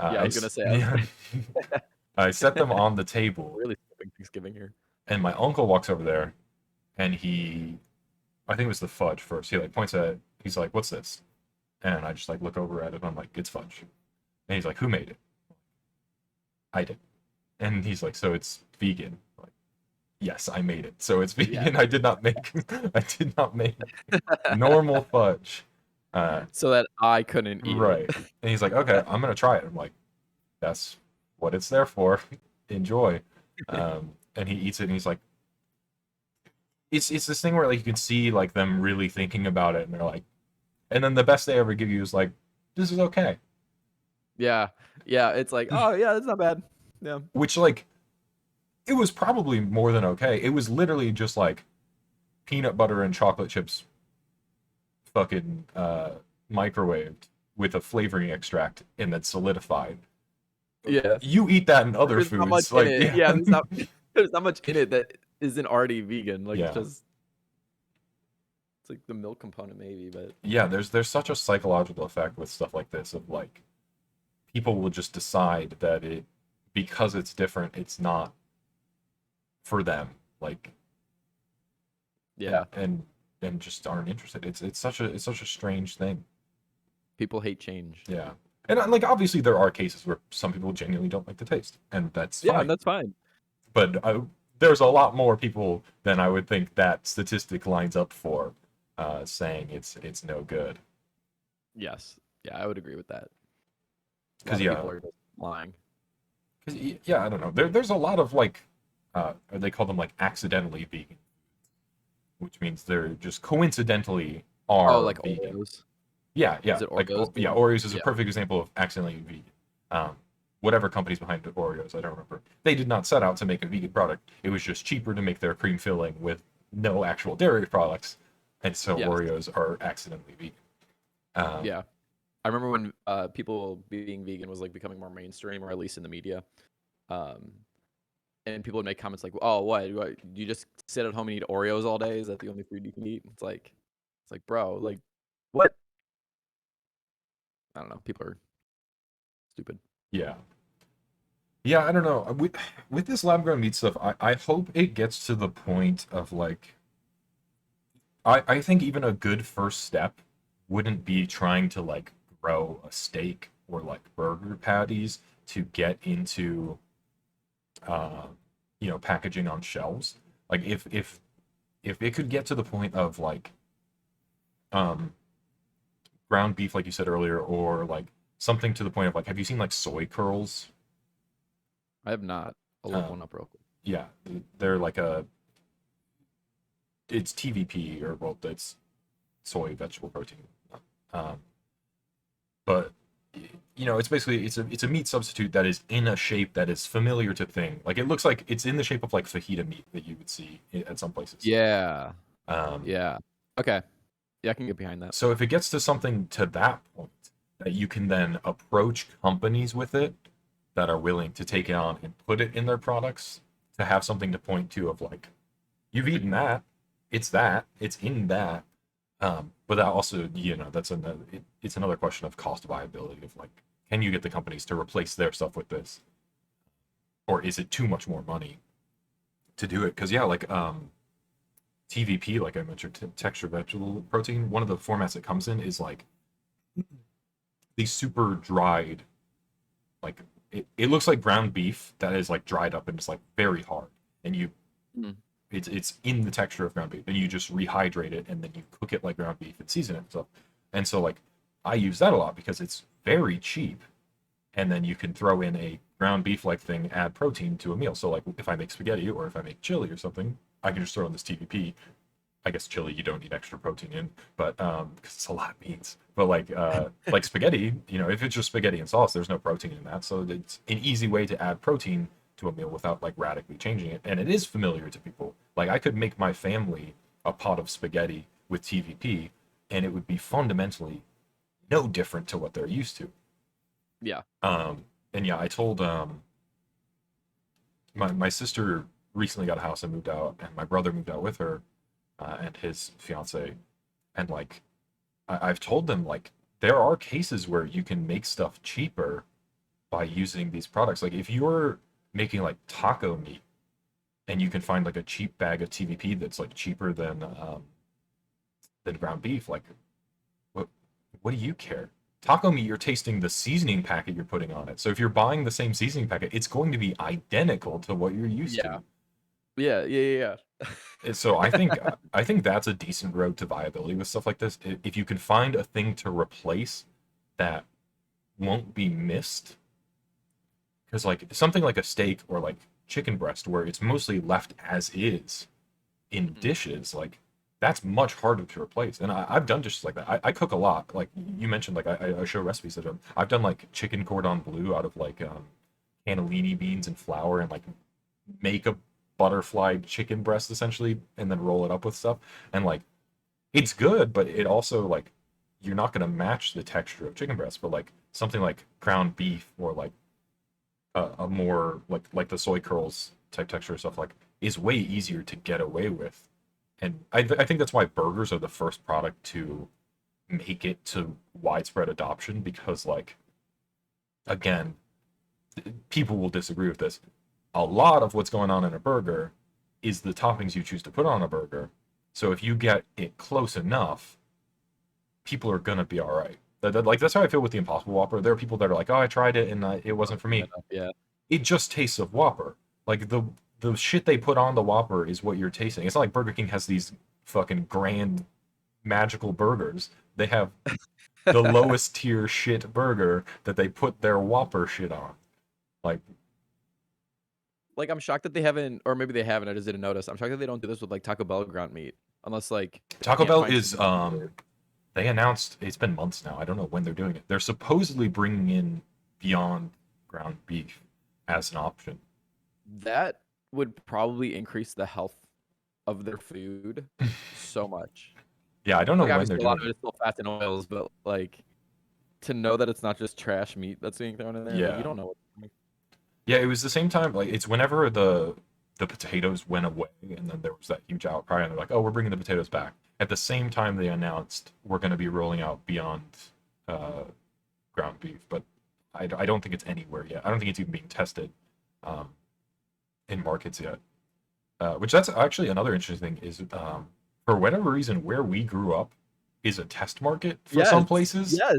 yeah. I was gonna say I was Yeah, I set them on the table, really skipping Thanksgiving here. and my uncle walks over there, and I think it was the fudge first. He like points at it. He's like, "What's this?" And I just like look over at it. And I'm like, "It's fudge." And he's like, "Who made it?" I did. And he's like, "So it's vegan?" I'm like, yes, I made it. So it's Yeah. vegan. I did not make. I did not make normal fudge. So that I couldn't eat Right. it. And he's like, "Okay, I'm gonna try it." I'm like, "That's what it's there for. Enjoy." And he eats it, and he's like, it's this thing where like you can see like them really thinking about it, and they're like, and then the best they ever give you is like, "This is okay," Yeah, yeah. It's like, oh yeah, it's not bad. Yeah, which like it was probably more than okay. It was literally just like peanut butter and chocolate chips, fucking microwaved with a flavoring extract and then solidified. yeah. You eat that in other There's not much foods, in like it. yeah, Yeah, there's not much in it that isn't already vegan. Like yeah. it's like the milk component maybe, but Yeah, there's such a psychological effect with stuff like this of like people will just decide that it because it's different, it's not for them. Like yeah, and just aren't interested. It's such a strange thing. people hate change. Yeah. And like obviously there are cases where some people genuinely don't like the taste, and that's Yeah, fine. and that's fine. But there's a lot more people than I would think that statistic lines up for, saying it's no good. Yes, yeah, I would agree with that. A Because lot of yeah, people are just lying. because yeah, I don't know. There's a lot of like, they call them like accidentally vegan, which means they're just coincidentally Oh, are like vegan. Oreos. Yeah, yeah. Is it Like Oreos? yeah, Oreos is a Yeah. perfect example of accidentally vegan. Whatever company's behind Oreos, I don't remember. They did not set out to make a vegan product. It was just cheaper to make their cream filling with no actual dairy products, and so Yes. Oreos are accidentally vegan. Yeah. I remember when people being vegan was like becoming more mainstream, or at least in the media. Um, and people would make comments like, "Oh, what? You just sit at home and eat Oreos all day? Is that the only food you can eat?" It's like, bro, like, what? I don't know. People are stupid. Yeah, yeah. I don't know. With this lab-grown meat stuff, I hope it gets to the point of like, I think even a good first step wouldn't be trying to like grow a steak or like burger patties to get into uh, packaging on shelves. Like if it could get to the point of like um ground beef, like you said earlier, or like something to the point of like, have you seen like soy curls? I have not. I'll look Um, one up real quick. yeah, they're like it's TVP or well, it's soy vegetable protein. Um, but you know, it's basically it's a meat substitute that is in a shape that is familiar to thing. Like it looks like it's in the shape of like fajita meat that you would see at some places. Yeah. Um, Yeah. Okay. Yeah, I can get behind that. so if it gets to something to that point that you can then approach companies with it that are willing to take it on and put it in their products to have something to point to of like you've eaten that, it's in that. But that also, you know, it's another question of cost viability of like, can you get the companies to replace their stuff with this, or is it too much more money to do it? Because yeah, like TVP, like I mentioned, texture vegetable protein. One of the formats it comes in is like these super dried, like it looks like ground beef that is like dried up and it's like very hard, and you Mm. it's in the texture of ground beef, and you just rehydrate it and then you cook it like ground beef and season it and stuff. And so like I use that a lot because it's very cheap, and then you can throw in a ground beef like thing, add protein to a meal. So like if I make spaghetti or if I make chili or something, I can just throw in this TVP. I guess chili you don't need extra protein in, but because it's a lot of beans. But like spaghetti, you know, if it's just spaghetti and sauce, there's no protein in that, so it's an easy way to add protein to a meal without like radically changing it, and it is familiar to people. Like I could make my family a pot of spaghetti with TVP, and it would be fundamentally no different to what they're used to. Yeah. And yeah, I told my sister recently got a house and moved out, and my brother moved out with her and his fiance, and like I've told them like there are cases where you can make stuff cheaper by using these products. Like if you're making like taco meat and you can find like a cheap bag of TVP that's like cheaper than ground beef, like what what do you care? Taco meat, you're tasting the seasoning packet you're putting on it. So if you're buying the same seasoning packet, it's going to be identical to what you're used Yeah. to. Yeah. Yeah. And so I think that's a decent road to viability with stuff like this. If you can find a thing to replace that won't be missed, because like something like a steak or like chicken breast where it's mostly left as is in Mhm. dishes, like that's much harder to replace. And I've done dishes like that. I cook a lot. Like you mentioned, like I show recipes of them. I've done like chicken cordon bleu out of like cannellini beans and flour, and like make a butterfly chicken breast essentially, and then roll it up with stuff. And like it's good, but it also like you're not gonna match the texture of chicken breast. But like something like ground beef or like a more like the soy curls type texture stuff like is way easier to get away with. And I think that's why burgers are the first product to make it to widespread adoption, because like again, people will disagree with this. A lot of what's going on in a burger is the toppings you choose to put on a burger. So if you get it close enough, people are gonna be all right. Like that's how I feel with the Impossible Whopper. There are people that are like, "Oh, I tried it and it wasn't for me." Yeah. It just tastes of Whopper. Like the shit they put on the Whopper is what you're tasting. It's not like Burger King has these fucking grand magical burgers. They have the lowest tier shit burger that they put their Whopper shit on. Like Like I'm shocked that they haven't, or maybe they haven't. I just didn't notice. I'm shocked that they don't do this with like Taco Bell ground meat, unless like they Taco can't Bell find is something cheaper. they announced, it's been months now. I don't know when they're doing it. They're supposedly bringing in Beyond ground beef as an option. That would probably increase the health of their food so much. Yeah, I don't know Like when they're obviously a lot doing of it. it is still fats and oils, but like to know that it's not just trash meat that's being thrown in there, like you Yeah. don't know what. Yeah, it was the same time. Like it's whenever the potatoes went away, and then there was that huge outcry, and they're like, "Oh, we're bringing the potatoes back." At the same time, they announced we're going to be rolling out Beyond uh, ground beef, but I don't think it's anywhere yet. I don't think it's even being tested um, in markets yet. Which that's actually another interesting thing is for whatever reason where we grew up is a test market for Yes. some places. Yes.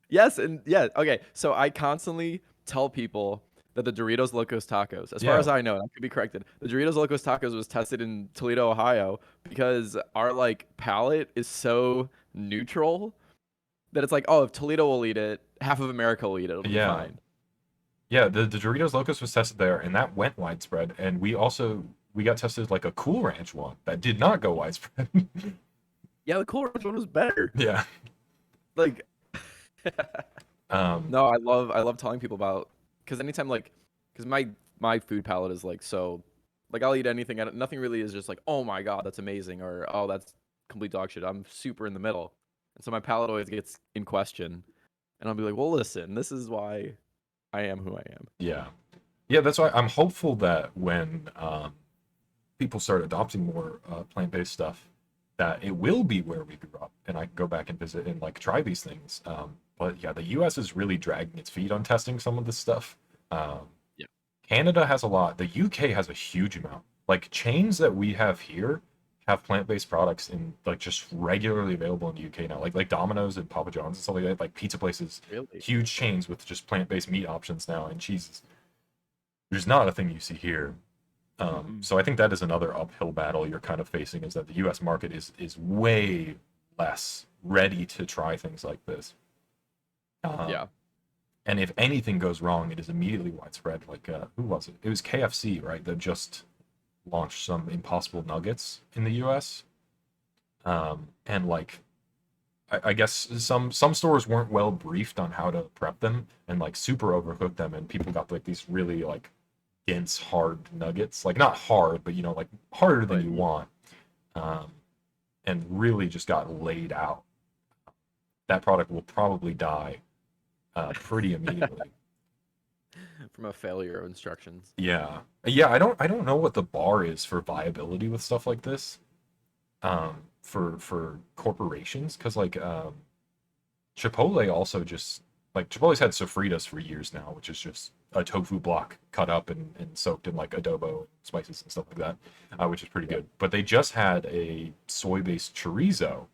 Yes, and yeah, okay. So I constantly tell people that the Doritos Locos Tacos, as far Yeah, as I know, and I could be corrected, the Doritos Locos Tacos was tested in Toledo, Ohio, because our like palate is so neutral that it's like, oh, if Toledo will eat it, half of America will eat it, it'll be yeah. fine. Yeah, the Doritos Locos was tested there, and that went widespread. And we got tested like a Cool Ranch one that did not go widespread. Yeah, the Cool Ranch one was better. Yeah, Like No, I love telling people about, because anytime like, because my food palate is like so, like I'll eat anything. Nothing really is just like, oh my god, that's amazing, or oh that's complete dog shit. I'm super in the middle, and so my palate always gets in question, and I'll be like, well, listen, this is why I am who I am. Yeah. Yeah, that's why I'm hopeful that when people start adopting more plant-based stuff, that it will be where we grew up, and I can go back and visit and like try these things. But yeah, the U.S. is really dragging its feet on testing some of this stuff. Um, Yeah. Canada has a lot. The UK has a huge amount. Like chains that we have here have plant-based products in like just regularly available in the UK now. Like Domino's and Papa John's and stuff like that. Like pizza places, Really? huge chains with just plant-based meat options now and cheeses. There's not a thing you see here. Mm-mm. So I think that is another uphill battle you're kind of facing is that the U.S. market is way less ready to try things like this. Um, Yeah. and if anything goes wrong, it is immediately widespread. Like who was it? It was KFC, right? That just launched some Impossible Nuggets in the U.S. And like I guess some stores weren't well briefed on how to prep them and like super overcooked them, and people got like these really like dense, hard nuggets. Like not hard, but like harder than But you yeah. want. Um, and really just got laid out. That product will probably die pretty immediately. From a failure of instructions. Yeah, yeah. I don't know what the bar is for viability with stuff like this. For corporations, because like Chipotle also just like Chipotle's had sofritas for years now, which is just a tofu block cut up and soaked in like adobo and spices and stuff like that, which is pretty Yeah. good. But they just had a soy-based chorizo,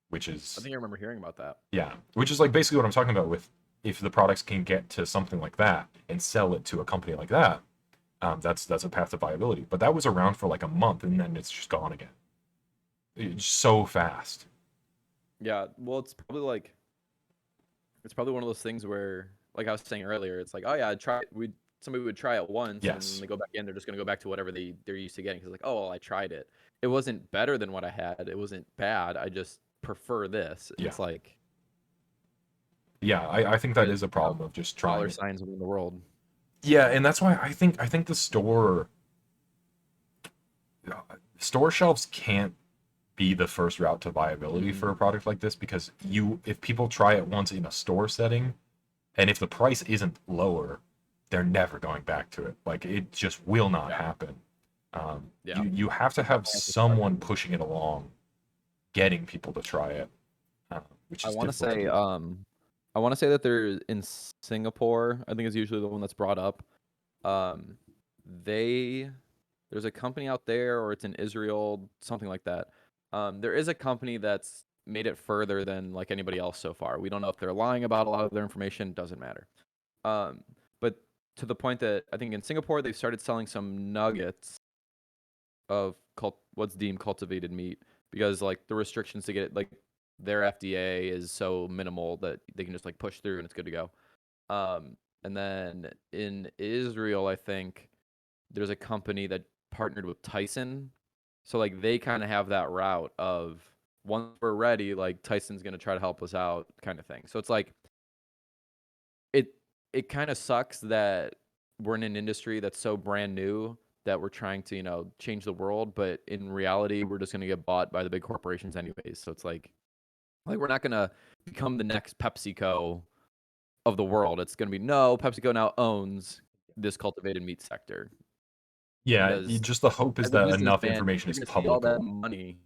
which I is think I remember hearing about that. yeah, which is like basically what I'm talking about with if the products can get to something like that and sell it to a company like that, that's a path to viability. But that was around for like a month and then it's just gone again. It's so fast. Yeah. Well, it's probably one of those things where, like I was saying earlier, it's like, oh yeah, somebody would try it once, and then when Yes. they go back in, they're just gonna go back to whatever they're used to getting. Because like, oh well, I tried it. It wasn't better than what I had. It wasn't bad. I just prefer this. And Yeah. it's like Yeah, I think that there's is a problem of just dollar trying it. signs in the world. Yeah, and that's why I think the store shelves can't be the first route to viability Mm-mm. for a product like this because if people try it once in a store setting and if the price isn't lower, they're never going back to it. Like it just will not Yeah. happen. Yeah. You have to It have definitely has to start someone from. pushing it along, getting people to try it, which I is want to difficult to say, do. I want to say that they're in Singapore. I think is usually the one that's brought up. Um, they there's a company out there, or it's in Israel, something like that. There is a company that's made it further than like anybody else so far. We don't know if they're lying about a lot of their information. Doesn't matter. Um, but to the point that I think in Singapore they've started selling some nuggets of what's deemed cultivated meat because like the restrictions to get it, like their FDA is so minimal that they can just like push through and it's good to go. And then in Israel, I think there's a company that partnered with Tyson. So like they kind of have that route of once we're ready, like Tyson's gonna try to help us out, kind of thing. So it's like it it kind of sucks that we're in an industry that's so brand new that we're trying to change the world, but in reality, we're just gonna get bought by the big corporations anyways. So it's like we're not gonna become the next PepsiCo of the world. It's gonna be no, PepsiCo now owns this cultivated meat sector Yeah, because just the hope is as a that enough businessman, information you're is gonna see all that publicable. money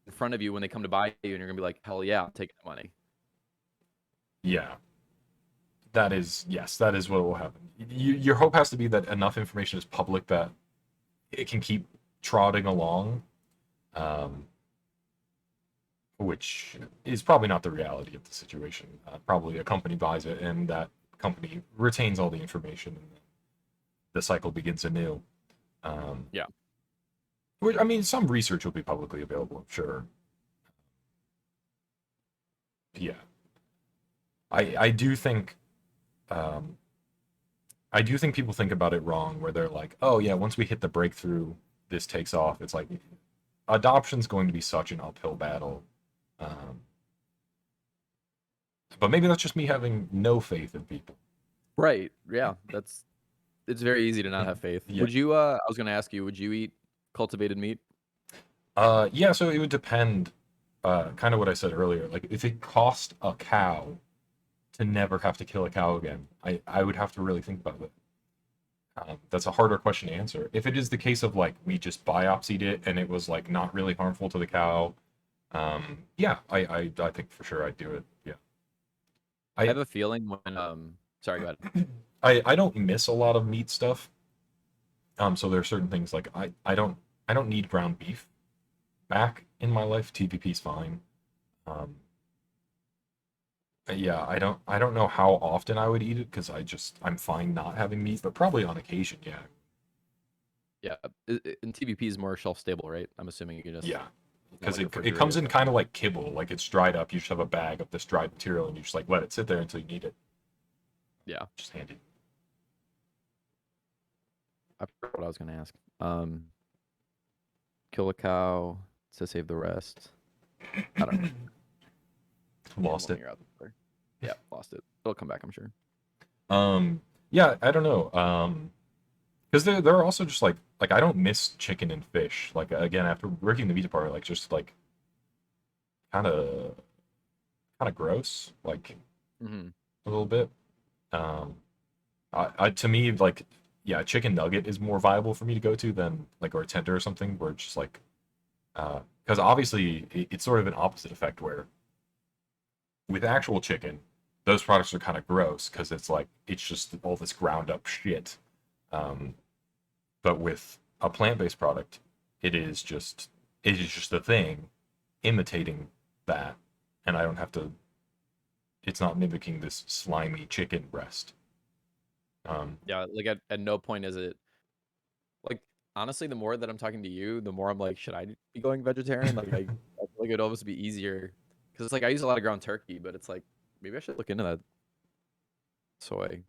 in front of you when they come to buy you, and you're gonna be like, hell yeah, I'm taking the money. Yeah, that is yes, that is what will happen. Your hope has to be that enough information is public that it can keep trotting along, um, which is probably not the reality of the situation. Probably a company buys it and that company retains all the information and the cycle begins anew. Um, Yeah. which, I mean, some research will be publicly available, I'm sure. Yeah, I do think um, I do think people think about it wrong, where they're like, oh yeah, once we hit the breakthrough, this takes off. It's like adoption's going to be such an uphill battle. Um, But maybe that's just me having no faith in people. Right. Yeah. It's very easy to not have faith. Yeah. Would you I was gonna ask you, would you eat cultivated meat? Yeah, so it would depend, kind of what I said earlier. Like, if it cost a cow to never have to kill a cow again, I would have to really think about it. That's a harder question to answer. If it is the case of like we just biopsied it and it was like not really harmful to the cow, yeah, I think for sure I'd do it. Yeah, I I have a feeling when sorry, go ahead. I don't miss a lot of meat stuff. So there are certain things like I don't need ground beef back in my life. TVP's fine. Um, yeah, I don't know how often I would eat it because I'm fine not having meat, but probably on occasion, yeah. Yeah. And TVP is more shelf stable, right? I'm assuming you can just Yeah, not because like it comes refrigerated. in kind of like kibble, like it's dried up. You just have a bag of this dried material, and you just like let it sit there until you need it. Yeah. Just handy. I forgot what I was gonna ask. Kill a cow to save the rest. I don't remember. Lost Animal it. near out there. Yeah, lost it. It'll come back, I'm sure. Yeah, I don't know. Because there are also just like I don't miss chicken and fish. Like again, after working in the meat department, like just like kind of kind of gross, like Hmm. a little bit. Um, I to me like yeah, chicken nugget is more viable for me to go to than like or a tender or something where it's just like because obviously it's sort of an opposite effect where with actual chicken, those products are kind of gross because it's like it's just all this ground up shit. Um, but with a plant-based product, it is just it is just a thing imitating that, and I don't have to. It's not mimicking this slimy chicken breast. Um, Yeah, like at no point is it like honestly, the more that I'm talking to you, the more I'm like, should I be going vegetarian? I feel like it'd almost be easier because it's like I use a lot of ground turkey, but it's like maybe I should look into that soy.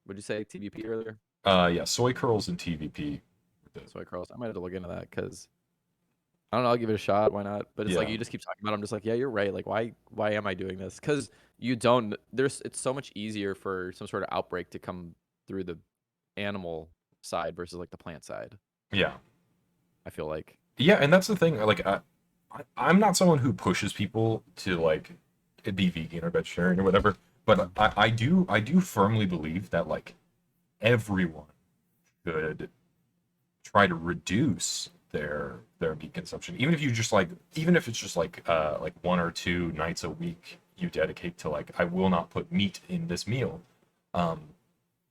Would you say TVP earlier? yeah, soy curls and TVP. Soy curls. I might have to look into that because I don't know. I'll give it a shot. Why not? But it's like Yeah, you just keep talking about. It, I'm just like, yeah, you're right. Like, why am I doing this? Because you don't. There's. It's so much easier for some sort of outbreak to come through the animal side versus like the plant side. yeah, I feel like. yeah, and that's the thing. Like, I'm not someone who pushes people to like be vegan or vegetarian or whatever, but Mhm. I do firmly believe that like everyone should try to reduce their meat consumption, even if you just like even if it's just like 1 or 2 nights a week you dedicate to like I will not put meat in this meal. Um,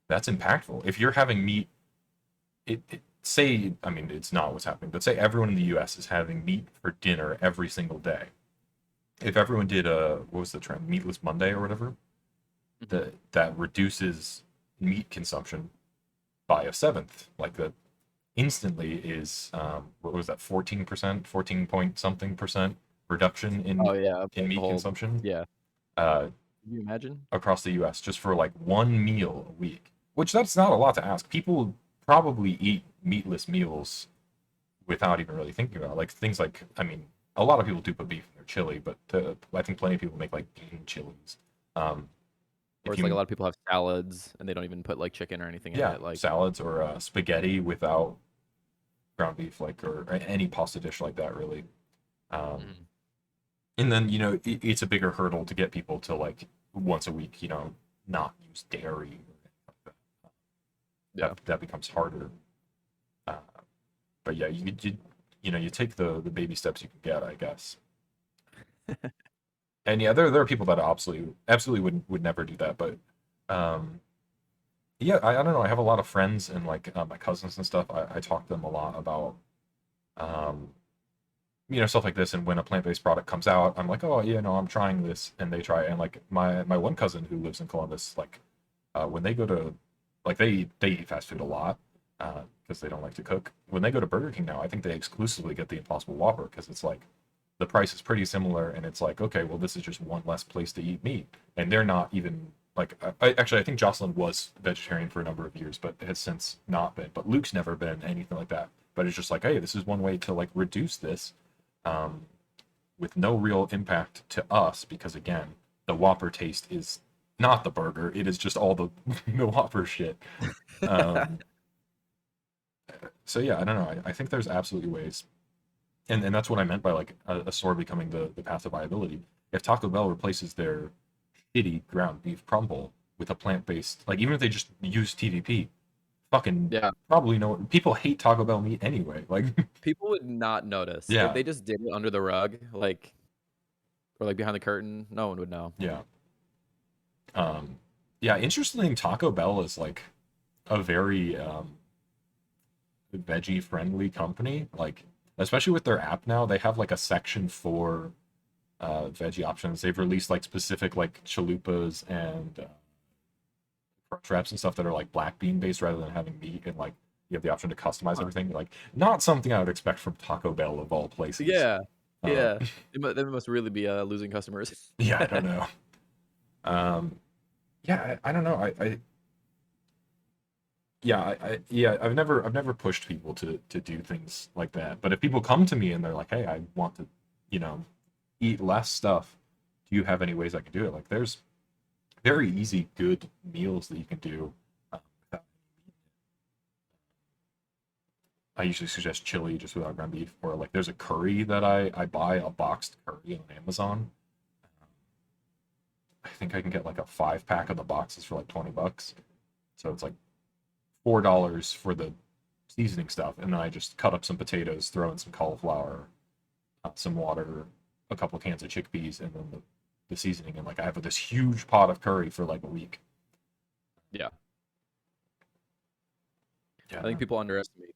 that's impactful. If you're having meat, say I mean it's not what's happening, but say everyone in the U.S. is having meat for dinner every single day. If everyone did a what was the trend, meatless Monday or whatever, Mhm. that reduces meat consumption by a seventh, like the instantly is what was that 14%, 14 point something percent reduction Oh yeah, in like the meat whole. consumption Yeah. uh, Can you imagine? across the U.S. just for like one meal a week, which that's not a lot to ask. People probably eat meatless meals without even really thinking about it. Like things like I mean, a lot of people do put beef in their chili, but I think plenty of people make like bean chilies. Um, Or if it's like a you lot of people have salads and they don't even put like chicken or anything in yeah it. Like. salads or spaghetti without ground beef like or any pasta dish like that really. Um, Mhm. and then it's a bigger hurdle to get people to like once a week not use dairy. Yeah. That becomes harder. uh, but yeah, you take the baby steps you can get, I guess. And yeah, there are people that absolutely would never do that, but um yeah, I don't know, I have a lot of friends and like my cousins and stuff. I talk to them a lot about um stuff like this, and when a plant-based product comes out I'm like, oh yeah, no, I'm trying this, and they try it. And like my one cousin who lives in Columbus, like when they go to like they eat fast food a lot because they don't like to cook. When they go to Burger King now, I think they exclusively get the Impossible Whopper because it's like the price is pretty similar, and it's like, okay, well, this is just one less place to eat meat, and they're not even like actually I think Jocelyn was vegetarian for a number of years, but has since not been. But Luke's never been anything like that. But it's just like, hey, this is one way to like reduce this, um, with no real impact to us because again, the Whopper taste is not the burger. It is just all the the Whopper shit. Um, so yeah, I don't know. I think there's absolutely ways, and that's what I meant by like a store becoming the path of viability. If Taco Bell replaces their shitty ground beef crumble with a plant-based, like even if they just use TVP, fucking Yeah, probably no people hate Taco Bell meat anyway. Like people would not notice if yeah, they just did it under the rug, like or like behind the curtain. No one would know. yeah. Yeah, interestingly, Taco Bell is like a very veggie friendly company. Like especially with their app now, they have like a section for veggie options. They've released like specific like chalupas and crunch wraps and stuff that are like black bean based rather than having meat, and like you have the option to customize Huh. everything. Like not something I would expect from Taco Bell of all places. Yeah, Uh, yeah. They must really be losing customers. yeah, I don't know. Um, yeah, I don't know. Yeah, I've never pushed people to do things like that. But if people come to me and they're like, "Hey, I want to, you know, eat less stuff. Do you have any ways I can do it?" Like, there's very easy, good meals that you can do. Without I usually suggest chili just without ground beef, or like there's a curry that I buy a boxed curry on Amazon. I think I can get like a 5 pack of the boxes for like $20. So it's like $4 for the seasoning stuff, and then I just cut up some potatoes, throw in some cauliflower, some water, a couple cans of chickpeas, and then the seasoning, and like I have this huge pot of curry for like a week. Yeah, Yeah, I think people underestimate.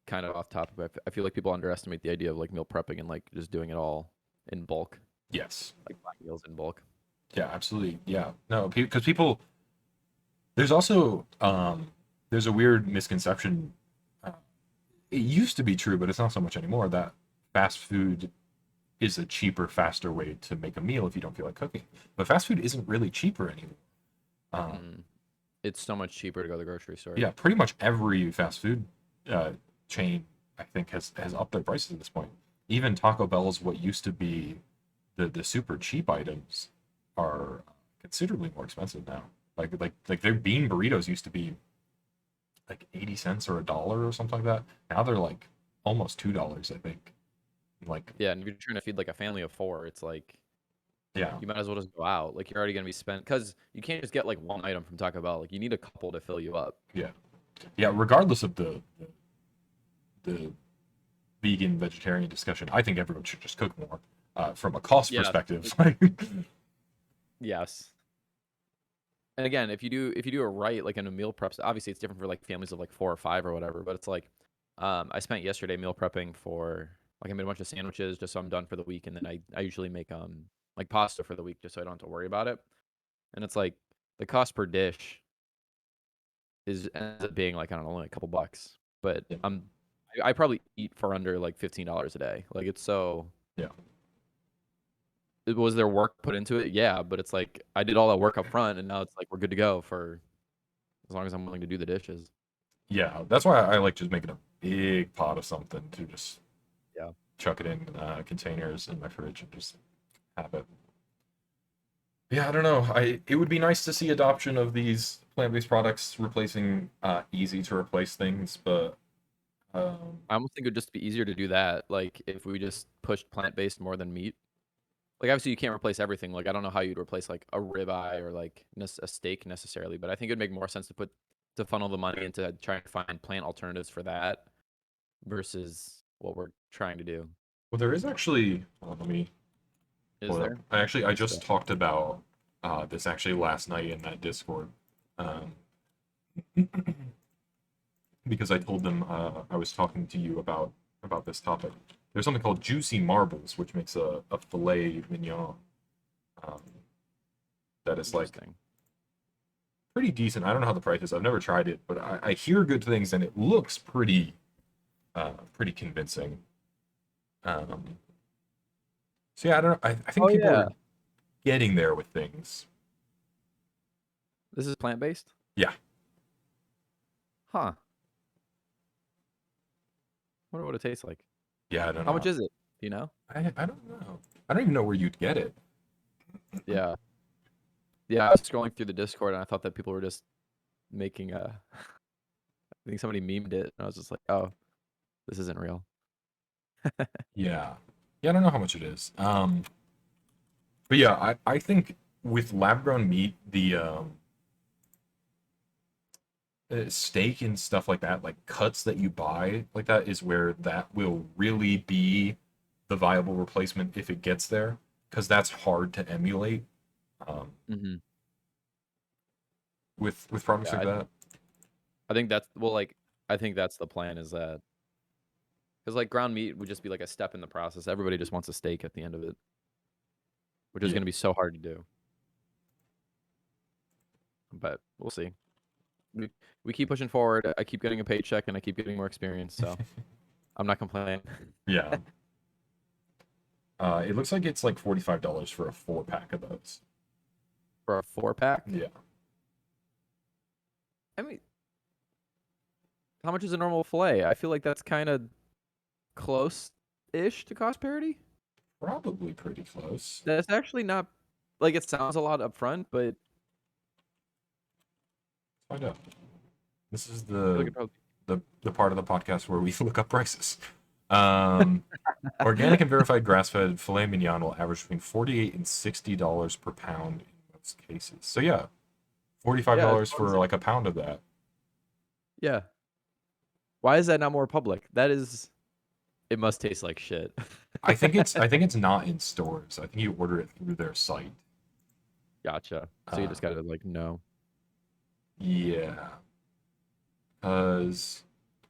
Kind of off topic, but I feel like people underestimate the idea of like meal prepping and like just doing it all in bulk, yes, like buying meals in bulk. yeah, absolutely, yeah. No, because people, there's also there's a weird misconception. Uh, it used to be true, but it's not so much anymore. That fast food is a cheaper, faster way to make a meal if you don't feel like cooking. But fast food isn't really cheaper anymore. Um, Mm-mm. It's so much cheaper to go to the grocery store. yeah, pretty much every fast food uh, chain I think has upped their prices at this point. Even Taco Bell's what used to be the super cheap items are considerably more expensive now. Like their bean burritos used to be like 80 cents or $1 or something like that. Now they're like almost $2, I think. Like Yeah, and if you're trying to feed like a family of four, it's like yeah, you might as well just go out. Like you're already gonna be spent because you can't just get like one item from Taco Bell. Like you need a couple to fill you up. yeah, yeah. Regardless of the vegan vegetarian discussion, I think everyone should just cook more from a cost Yeah. perspective. Yes. And again, if you do it right, like in a meal prep, obviously it's different for like families of like four or five or whatever. But it's like, I spent yesterday meal prepping for like I made a bunch of sandwiches just so I'm done for the week, and then I usually make like pasta for the week just so I don't have to worry about it. And it's like the cost per dish is ends up being like I don't know, only a couple bucks, but Yeah, I probably eat for under like $15 a day. Like it's so yeah, was there work put into it? Yeah, but it's like I did all that work up front, and now it's like we're good to go for as long as I'm willing to do the dishes. yeah. That's why I like just making a big pot of something to just Yeah. chuck it in containers in my fridge and just have it. Yeah, I don't know. It would be nice to see adoption of these plant-based products replacing easy to replace things, but um, I almost think it would just be easier to do that, like, if we just pushed plant-based more than meat. Like, obviously, you can't replace everything, like, I don't know how you'd replace, like, a ribeye or, like, a steak necessarily, but I think it'd make more sense to funnel the money into trying to find plant alternatives for that versus what we're trying to do. well, there is actually. Let me Is pull it up. there? I Good just stuff. talked about this actually last night in that Discord, um, because I told them I was talking to you about this topic. There's something called juicy marbles, which makes a filet mignon um, that is like Interesting. pretty decent. I don't know how the price is. I've never tried it, but I hear good things and it looks pretty convincing. Um, so yeah, I don't know. I think Oh, people yeah. are getting there with things. This is plant-based? Yeah, Huh. Wonder what it tastes like. yeah, I don't How much know. is it? Do you know? I don't know. I don't even know where you'd get it. Yeah. Yeah, I was scrolling through the Discord and I thought that people were just making I think somebody memed it and I was just like, oh, this isn't real. Yeah. Yeah, I don't know how much it is. But yeah, I think with lab grown meat, the steak and stuff like that, like cuts that you buy like that, is where that will really be the viable replacement if it gets there, because that's hard to emulate. Um, Hmm. with products Yeah, like that. I think that's well, like I think that's the plan is that because like ground meat would just be like a step in the process. Everybody just wants a steak at the end of it, which is Yeah. going to be so hard to do. But we'll see. We, we keep pushing forward. I keep getting a paycheck and I keep getting more experience, so I'm not complaining. Yeah. It looks like it's like $45 for a 4 pack of those. For a 4 pack, Yeah. I mean, how much is a normal fillet? I feel like that's kind of close-ish to cost parity. Probably pretty close. That's actually not like it sounds a lot upfront, but Find out. This is I feel like it probably. the part of the podcast where we look up prices. Organic and verified grass-fed filet mignon will average between $48 and $60 per pound in most cases. So yeah, $45 Yeah, for like a pound of that. yeah. Why is that not more public? That is, it must taste like shit. I think it's not in stores. I think you order it through their site. Gotcha. So you Uh, just gotta like know. yeah, because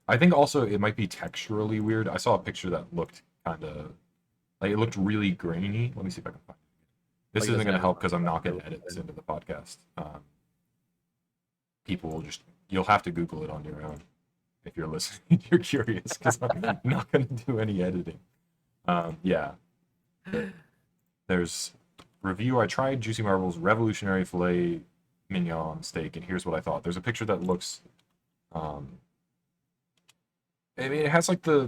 I think also it might be texturally weird. I saw a picture that looked kind of like it looked really grainy. Let me see if I can find it. This Like, isn't doesn't going to have as help much because I'm not flavor going to edit this into the podcast. People will just you'll have to Google it on your own if you're listening. You're curious because I'm not going to do any editing. Yeah, there's review. I tried Juicy Marvel's revolutionary filet mignon steak, and here's what I thought. There's a picture that looks. Um, I mean, it has like the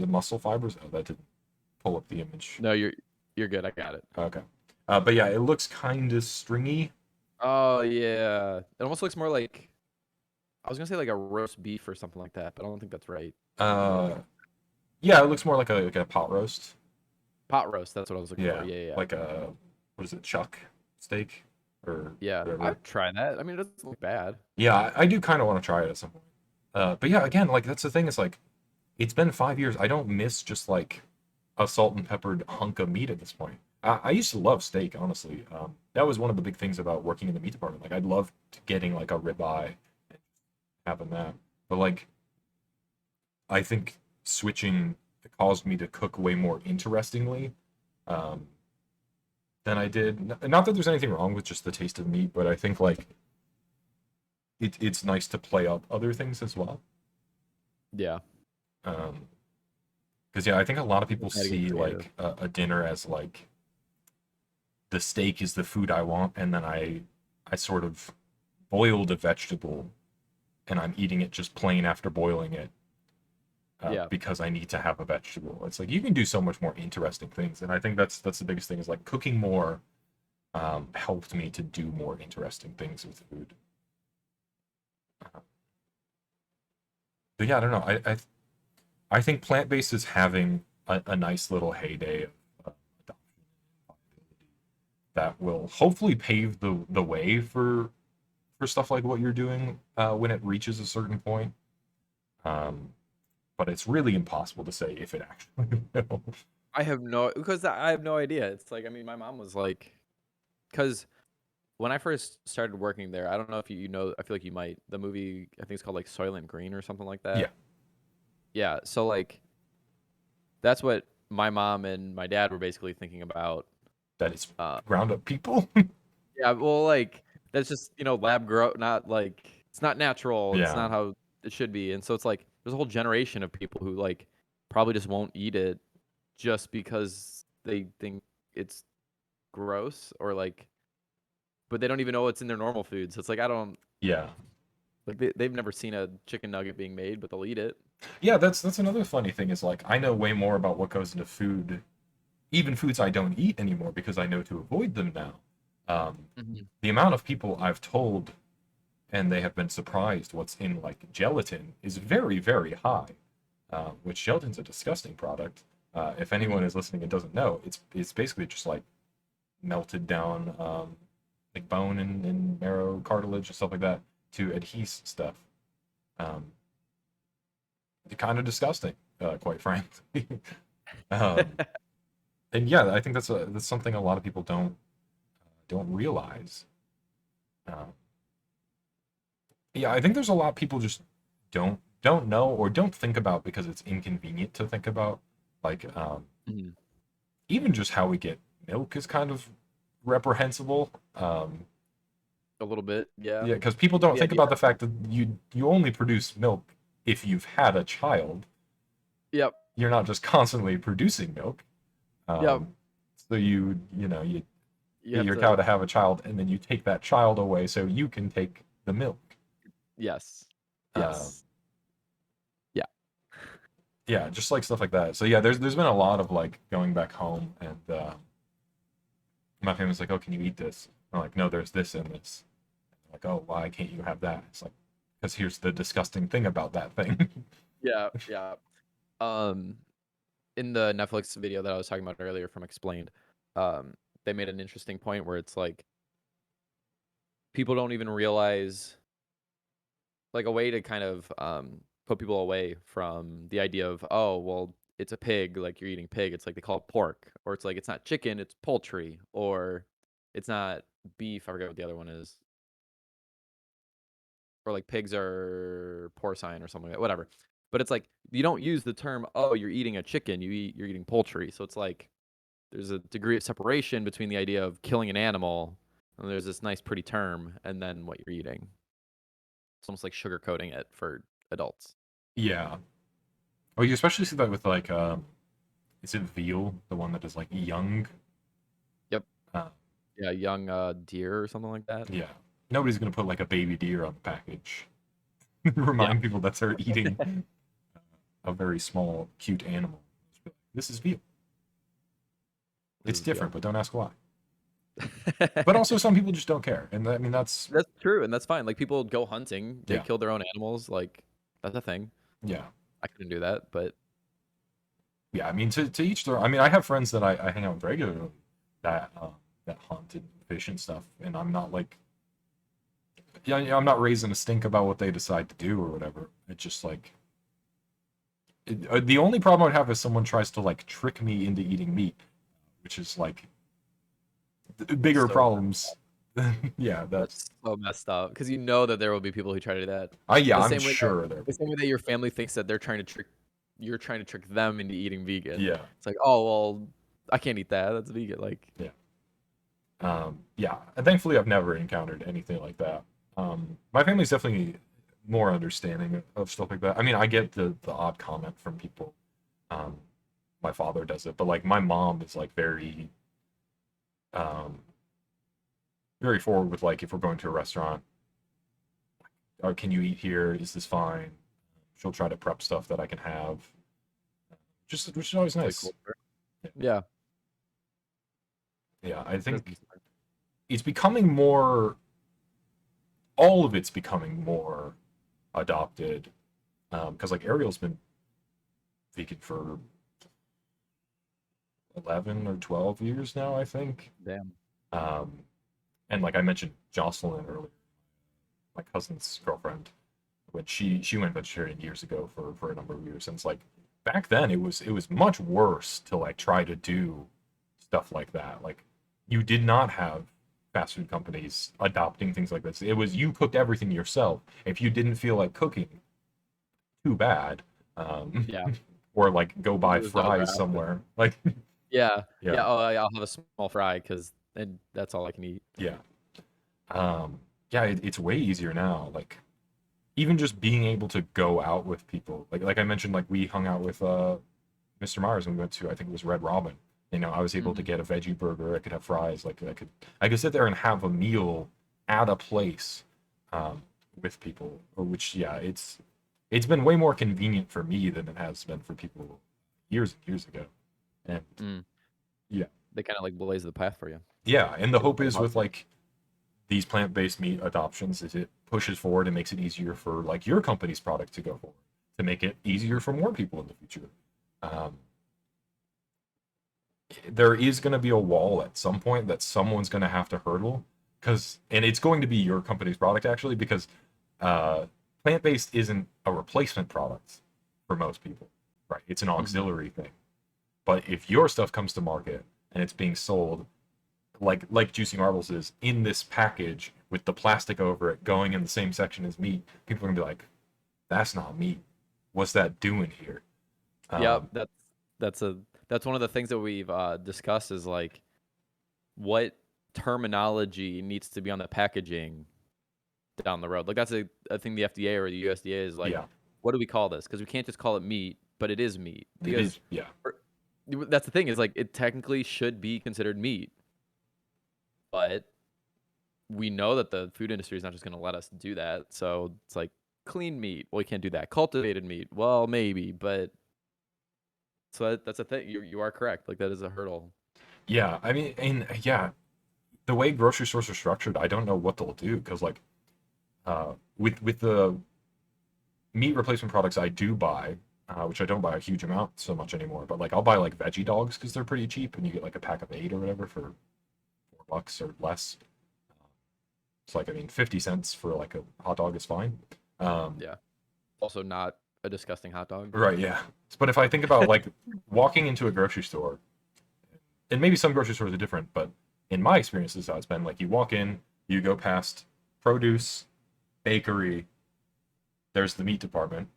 muscle fibers. Oh, that didn't pull up the image. No, you're good. I got it. Okay, but yeah, it looks kind of stringy. Oh yeah, it almost looks more like I was gonna say like a roast beef or something like that, but I don't think that's right. More like Uh, a yeah, it looks more like a pot roast. pot roast. That's what I was looking for. Yeah, Yeah, yeah, like a what is it, chuck steak or yeah. whatever. I'd try that. I mean, it doesn't look bad. Yeah, I do kind of want to try it at some point. But yeah, again, like that's the thing. Is like it's been 5 years. I don't miss just like a salt and peppered hunk of meat at this point. I used to love steak, honestly. That was one of the big things about working in the meat department. Like I'd love getting like a ribeye and having that. But like I think switching caused me to cook way more interestingly um, than I did. Not that there's anything wrong with just the taste of meat, but I think like it's nice to play up other things as well. Yeah, Um, because yeah, I think a lot of people try to get see creative. like a dinner as like the steak is the food I want, and then I sort of boiled a vegetable and I'm eating it just plain after boiling it Yeah, because I need to have a vegetable. It's like you can do so much more interesting things, and I think that's the biggest thing is like cooking more helped me to do more interesting things with food. Uh, but yeah, I don't know. I think plant based is having a nice little heyday of adoption and viability that will hopefully pave the way for stuff like what you're doing when it reaches a certain point. Um, but it's really impossible to say if it actually will. I have no because I have no idea. It's like I mean, my mom was like, because when I first started working there, I don't know if you know. I feel like you might. The movie I think it's called like Soylent Green or something like Yeah, that. Yeah, so like that's what my mom and my dad were basically thinking about. that is Uh, ground up people. yeah, well, like that's just lab grow, not like it's not natural. It's Yeah, not how it should be, and so it's like there's a whole generation of people who like probably just won't eat it just because they think it's gross or like, but they don't even know what's in their normal food. So it's like I don't yeah, like they've never seen a chicken nugget being made, but they'll eat it. yeah. That's another funny thing is like I know way more about what goes into food, even foods I don't eat anymore because I know to avoid them now. Mhm. The amount of people I've told and they have been surprised what's in like gelatin is very, very high. Which gelatin's a disgusting product. If anyone Mhm. is listening and doesn't know, it's basically just like melted down like bone and marrow, cartilage, and stuff like that to adhese stuff. Um, Kind of disgusting, quite frankly. um, and yeah, I think that's something a lot of people don't realize. Um, yeah, I think there's a lot of people just don't know or don't think about because it's inconvenient to think about. Like Mhm. even just how we get milk is kind of reprehensible. A little bit, yeah. Yeah, because people don't The think idea. about the fact that you only produce milk if you've had a child. Yep. You're not just constantly producing milk. Yep. Um, so you You get have your cow to. to have a child, and then you take that child away so you can take the milk. Yes. Um, Yes. Yeah. yeah, just like stuff like that. So yeah, there's been a lot of like going back home, and my family's like, "Oh, can you eat this?" I'm like, "No, there's this in this." Like, "Oh, why can't you have that?" It's like, because here's the disgusting thing about that thing. Yeah. Yeah. Um, in the Netflix video that I was talking about earlier from Explained, um, they made an interesting point where it's like people don't even realize like a way to kind of put people away from the idea of, oh, well, it's a pig, like you're eating pig. It's like they call it pork, or it's like it's not chicken, it's poultry, or it's not beef. I forget what the other one is, or like pigs are porcine or something like that, whatever. But it's like you don't use the term, oh, you're eating a chicken, you're eating poultry. So it's like there's a degree of separation between the idea of killing an animal and there's this nice pretty term and then what you're eating. It's almost like sugarcoating it for adults. Yeah. Oh, you especially see that with like is it veal, the one that is like young? Yep. Uh, Yeah, young deer or something like that. yeah. Nobody's gonna put like a baby deer on the package. Yeah. Remind people that they're eating a very small, cute animal. This is veal. This It's is veal. different, but don't ask why. But also, some people just don't care, and I mean that's That's true, and that's fine. Like people go hunting, they yeah, kill their own animals. Like that's a thing. yeah, I couldn't do that, but yeah. I mean, to each their. I mean, I have friends that I hang out with regularly that hunt and fish and stuff, and I'm not like yeah, I'm not raising a stink about what they decide to do or whatever. It's just like the only problem I'd have is someone tries to like trick me into eating meat, which is like bigger so problems. Yeah, that's so messed up because you know that there will be people who try to do that. yeah, The I'm same way that sure there. the same way that your family thinks that they're trying to trick you're trying to trick them into eating vegan. Yeah, It's like, "Oh, well, I can't eat that. That's vegan." Like, yeah, yeah. And thankfully, I've never encountered anything like that. My family's definitely more understanding of stuff like that. I mean, I get the odd comment from people. Um, my father does it, but like my mom is like um, very forward with like if we're going to a restaurant, or can you eat here? Is this fine? She'll try to prep stuff that I can have, just which is always it's really nice. cool. Yeah. Yeah, I That's think it's becoming more. All of it's becoming more adopted because like Ariel's been vegan for 11 or 12 years now, I think. damn. Um, and like I mentioned Jocelyn earlier, my cousin's girlfriend, when she went vegetarian years ago for a number of years, and it's like back then it was much worse to like try to do stuff like that. Like you did not have fast food companies adopting things like this. It was you cooked everything yourself. If you didn't feel like cooking, too bad. Um, Yeah. or like go buy There's no other fries option. somewhere. Like Yeah. yeah, Yeah, oh, I'll have a small fry because and that's all I can eat. yeah. Yeah, it's way easier now. Like even just being able to go out with people. Like I mentioned, like we hung out with Mr. Myers and we went to I think it was Red Robin. I was able to Mhm. get a veggie burger. I could have fries. Like I could sit there and have a meal at a place um, with people. Which yeah, it's been way more convenient for me than it has been for people years and years ago. And Mm. yeah, They kind of like blaze the path for you. Yeah, and the Get the hope ball is out with there. like these plant-based meat adoptions is it pushes forward and makes it easier for like your company's product to go forward, to make it easier for more people in the future. Um, there is going to be a wall at some point that someone's going to have to hurdle, because and it's going to be your company's product actually, because uh, plant-based isn't a replacement product for most people, right? It's an Mhm. auxiliary thing. But if your stuff comes to market and it's being sold like Juicy Marbles is in this package with the plastic over it going in the same section as meat, people are gonna be like, "That's not meat. What's that doing here?" Yep, Um, that's a that's one of the things that we've discussed is like what terminology needs to be on the packaging down the road. Like that's a thing the FDA or the USDA is like, yeah, what do we call this? Because we can't just call it meat, but it is meat. it Because is. Yeah, that's the thing is like it technically should be considered meat, but we know that the food industry is not just going to let us do that. So it's like clean meat. Well, we can't do that. Cultivated meat. Well, maybe, but that's a thing. You are correct. Like that is a hurdle. yeah. I mean, and yeah, the way grocery stores are structured, I don't know what they'll do because like with the meat replacement products I do buy, which I don't buy a huge amount so much anymore, but like I'll buy like veggie dogs because they're pretty cheap, and you get like a pack of 8 or whatever for $4 or less. It's like, I mean, 50 cents for like a hot dog is fine. Um, Yeah. Also, not a disgusting hot dog. right, yeah. But if I think about like walking into a grocery store, and maybe some grocery stores are different, but in my experience, this is how it's been. Like you walk in, you go past produce, bakery, there's the meat department.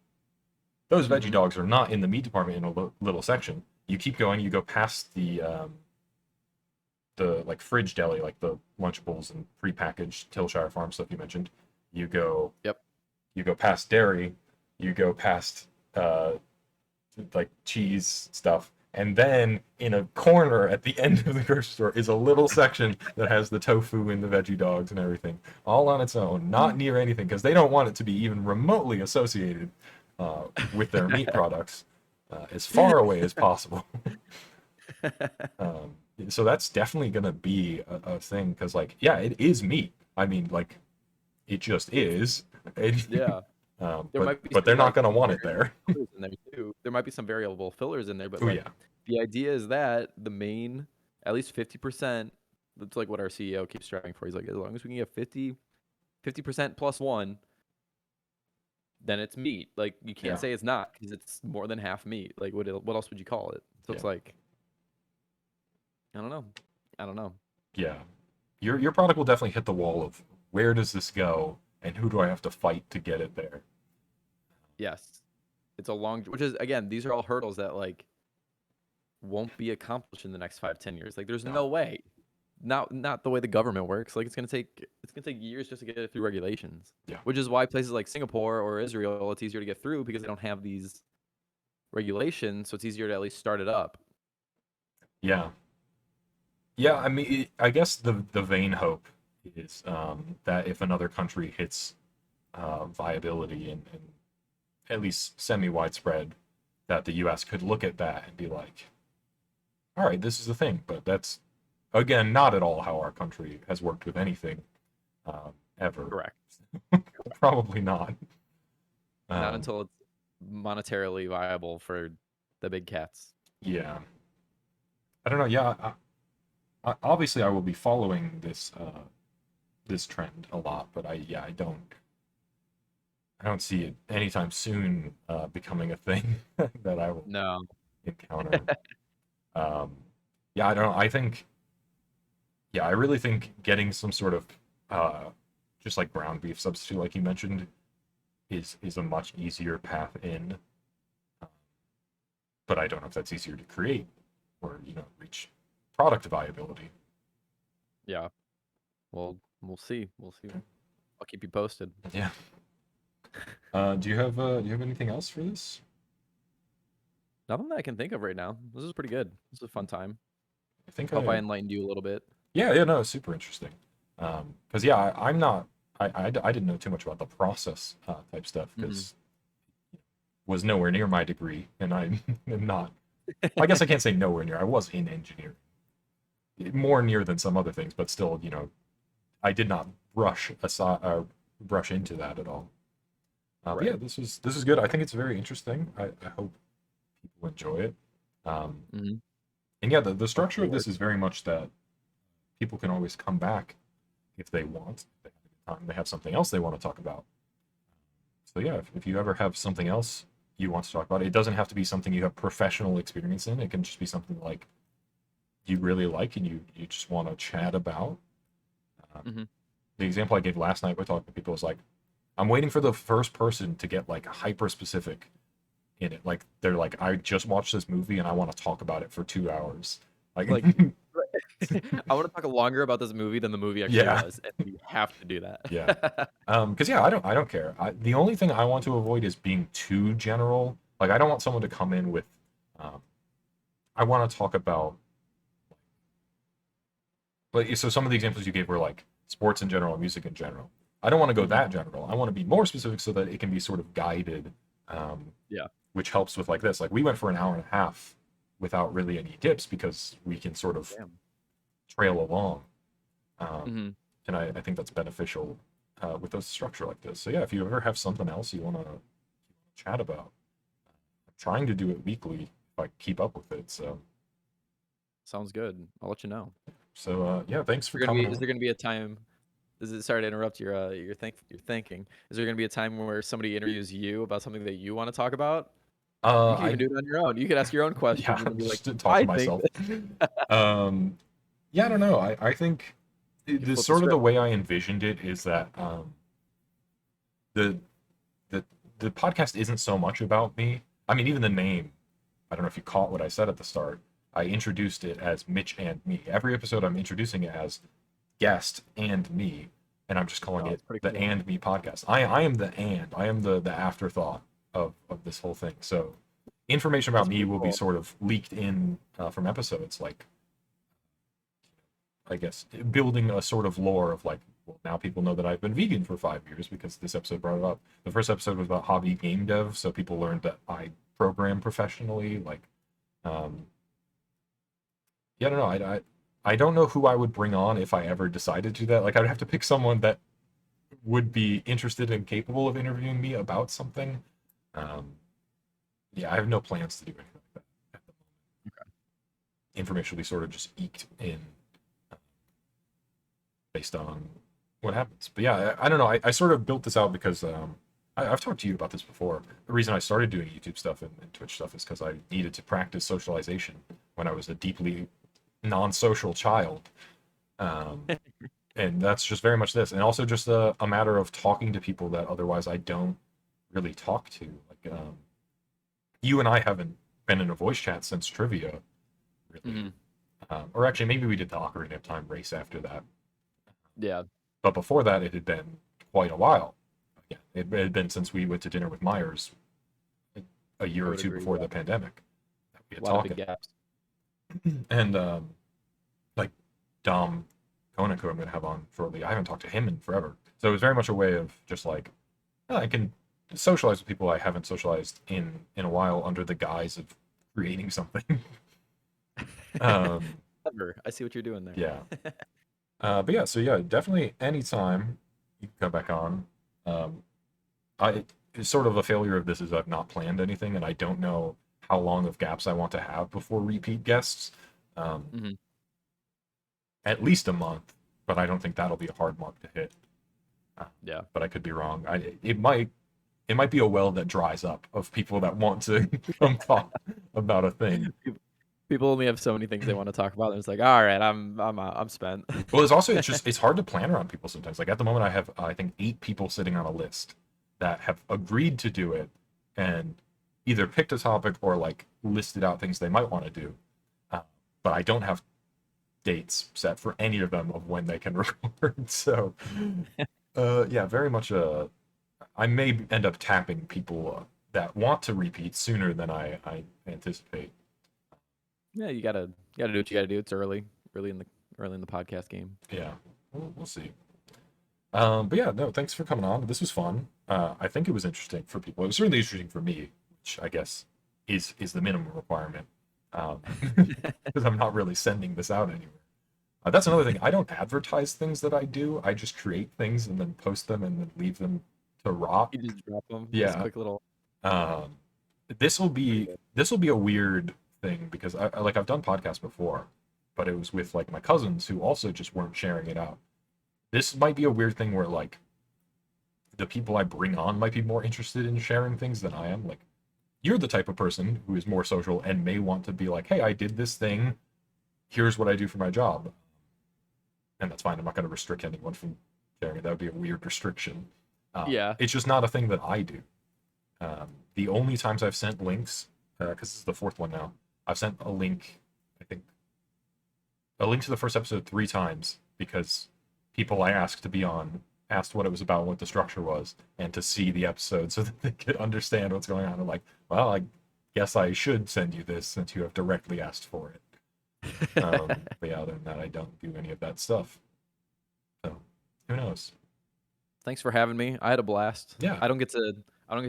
Those veggie Hmm. dogs are not in the meat department in a little section. You keep going, you go past the like fridge deli, like the Lunchables and prepackaged Hillshire Farm stuff you mentioned. You go Yep. you go past dairy, you go past uh, like cheese stuff, and then in a corner at the end of the grocery store is a little section that has the tofu and the veggie dogs and everything, all on its own, not near anything, because they don't want it to be even remotely associated with their meat products, as far away as possible. um, so that's definitely gonna be a thing, because like, yeah, it is meat. I mean, like, it just is. Yeah. There But might be they're some not like gonna want it variable there. fillers in there too. There might be some variable fillers in there, but Oh like yeah, the idea is that the main, at least 50%, that's like what our CEO keeps striving for. He's like, as long as we can get 50% plus one, then it's meat. Like you can't yeah, say it's not because it's more than half meat. Like what else would you call it? So yeah, it's like, I don't know. I don't know. yeah. Your product will definitely hit the wall of where does this go and who do I have to fight to get it there? Yes. It's a long, which is again, these are all hurdles that like won't be accomplished in the next 5, 10 years. Like there's No. no way. Not the way the government works. Like it's gonna take years just to get it through regulations. Yeah. Which is why places like Singapore or Israel, it's easier to get through because they don't have these regulations, so it's easier to at least start it up. Yeah. Yeah, I mean, I guess the vain hope is that if another country hits viability and at least semi-widespread, that the U.S. could look at that and be like, all right, this is the thing. But that's, again, not at all how our country has worked with anything ever. Correct. Probably not. Not Um, until it's monetarily viable for the big cats. yeah. I don't know. Yeah. Obviously, I will be following this trend a lot, but I don't see it anytime soon becoming a thing that I will No. encounter. Um, yeah, I don't know. Yeah, I really think getting some sort of just like ground beef substitute, like you mentioned, is a much easier path in. Um, but I don't know if that's easier to create or reach product viability. Yeah. Well, we'll see. We'll see. I'll keep you posted. Yeah. Do you have anything else for this? Nothing that I can think of right now. This is pretty good. This is a fun time. I think Hope I enlightened you a little bit. yeah, no, it's super interesting. Because yeah, I'm not, I didn't know too much about the process type stuff Hmm. because was nowhere near my degree, and I am not. I guess I can't say nowhere near. I was in engineering, more near than some other things, but still, you know, I did not brush aside brush into that at all. But yeah, Right. this is good. I think it's very interesting. I hope people enjoy it. Um, Hmm. and yeah, the structure Hopefully it of this works. is very much that people can always come back if they want. If they have a good time, they have something else they want to talk about. So yeah, if you ever have something else you want to talk about, it doesn't have to be something you have professional experience in. It can just be something like you really like and you just want to chat about. Um, Hmm. the example I gave last night with talking to people was like, I'm waiting for the first person to get like hyper specific in it. Like they're like, I just watched this movie and I want to talk about it for 2 hours. Like, Like, I want to talk longer about this movie than the movie actually yeah, was, and we have to do yeah. that. Because yeah, I don't care. The only thing I want to avoid is being too general. Like I don't want someone to come in with, um, I want to talk about, like, so some of the examples you gave were like sports in general, music in general. I don't want to go Hmm. that general. I want to be more specific so that it can be sort of guided, um, Yeah. which helps with like this. Like we went for an hour and a half without really any tips because we can sort of Damn. trail along. Um, Hmm. and I think that's beneficial with a structure like this. So yeah, if you ever have something else you want to chat about, I'm trying to do it weekly if I keep up with it. Sounds good. I'll let you know. Yeah, thanks for There gonna coming be? Is on. there gonna be a time? Is it sorry to interrupt your thinking? Is there gonna be a time where somebody interviews you about something that you want to talk about? You can even I do it on your own. You can ask your own yeah, questions and be like, just to talk to I think myself. Um, yeah, I don't know. I think you the flip the sort of the script. way I envisioned it is that the the the podcast isn't so much about me. I mean, even the name. I don't know if you caught what I said at the start. I introduced it as Mitch and me. Every episode, I'm introducing it as guest and me, and I'm just calling Oh, it it's pretty the cool. and me podcast. I am the and. I am the afterthought of this whole thing. So information about That's me pretty will be cool. sort of leaked in from episodes, like I guess building a sort of lore of like, well, now people know that I've been vegan for 5 years because this episode brought it up. The first episode was about hobby game dev, so people learned that I program professionally. Like, um, yeah, I don't know. I don't know who I would bring on if I ever decided to do that. Like, I'd have to pick someone that would be interested and capable of interviewing me about something. Um, yeah, I have no plans to do anything like that. Information will be sort of just eked in based on what happens. But yeah, I don't know. I sort of built this out because I've talked to you about this before. The reason I started doing YouTube stuff and Twitch stuff is because I needed to practice socialization when I was a deeply non-social child. Um, and that's just very much this. And also just a matter of talking to people that otherwise I don't really talk to. Like, you and I haven't been in a voice chat since trivia, really. Hmm. Or actually, maybe we did the Ocarina of Time race after that. Yeah, But before that, it had been quite a while. Yeah, it had been since we went to dinner with Myers a year I or would two agree. before Yeah, the pandemic. We had a lot of big talking, gaps. and like Dom Koenig, who I'm going to have on shortly, I haven't talked to him in forever. So it was very much a way of just like, oh, I can socialize with people I haven't socialized in a while under the guise of creating something. um, Clever. I see what you're doing there. yeah. But yeah, so yeah, definitely anytime you can come back on. Um, I sort of a failure of this is I've not planned anything, and I don't know how long of gaps I want to have before repeat guests. Um, Hmm. at least a month, but I don't think that'll be a hard mark to hit. Uh, Yeah. but I could be wrong. It might be a well that dries up of people that want to come talk about a thing. Peop- People only have so many things they want to talk about. And it's like, all right, I'm spent. Well, it's hard to plan around people sometimes. Like at the moment, I have I think 8 people sitting on a list that have agreed to do it and either picked a topic or like listed out things they might want to do. Uh, but I don't have dates set for any of them of when they can record. So, yeah, very much. I may end up tapping people that want to repeat sooner than I anticipate. Yeah, you gotta do what you gotta do. It's early in the early in the podcast game. Yeah, we'll see. But yeah, no, thanks for coming on. This was fun. I think it was interesting for people. It was certainly interesting for me, which I guess is the minimum requirement. Um, because I'm not really sending this out anywhere. That's another thing. I don't advertise things that I do. I just create things and then post them and then leave them to rot. You just drop them. Just Yeah. quick little. Um, this will Pretty be good. this will be a weird thing because like I've done podcasts before, but it was with like my cousins who also just weren't sharing it out. This might be a weird thing where like the people I bring on might be more interested in sharing things than I am. Like you're the type of person who is more social and may want to be like, hey, I did this thing. Here's what I do for my job. And that's fine. I'm not going to restrict anyone from sharing it. That would be a weird restriction. Yeah. It's just not a thing that I do. The only times I've sent links, because this is the fourth one now, I've sent a link, I think, a link to the first episode 3 times because people I asked to be on asked what it was about, what the structure was, and to see the episode so that they could understand what's going on. I'm like, well, I guess I should send you this since you have directly asked for it. But yeah, other than that, I don't do any of that stuff. So who knows? Thanks for having me. I had a blast. Yeah, I don't get to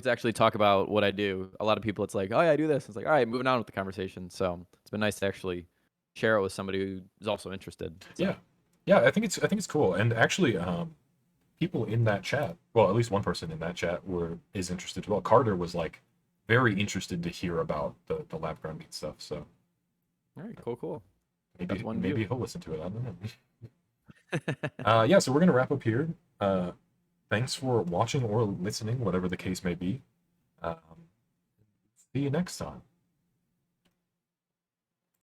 actually talk about what I do. A lot of people, it's like, oh yeah, I do this. It's like, all right, moving on with the conversation. So it's been nice to actually share it with somebody who is also interested. yeah, So yeah. I think it's cool. And actually, people in that chat, well, at least one person in that chat is interested as well. Carter was like very interested to hear about the lab grown meat stuff. So all right, cool. That's maybe one maybe view. he'll listen to it. I don't know. Yeah, so we're gonna wrap up here. Thanks for watching or listening, whatever the case may be. Um, See you next time.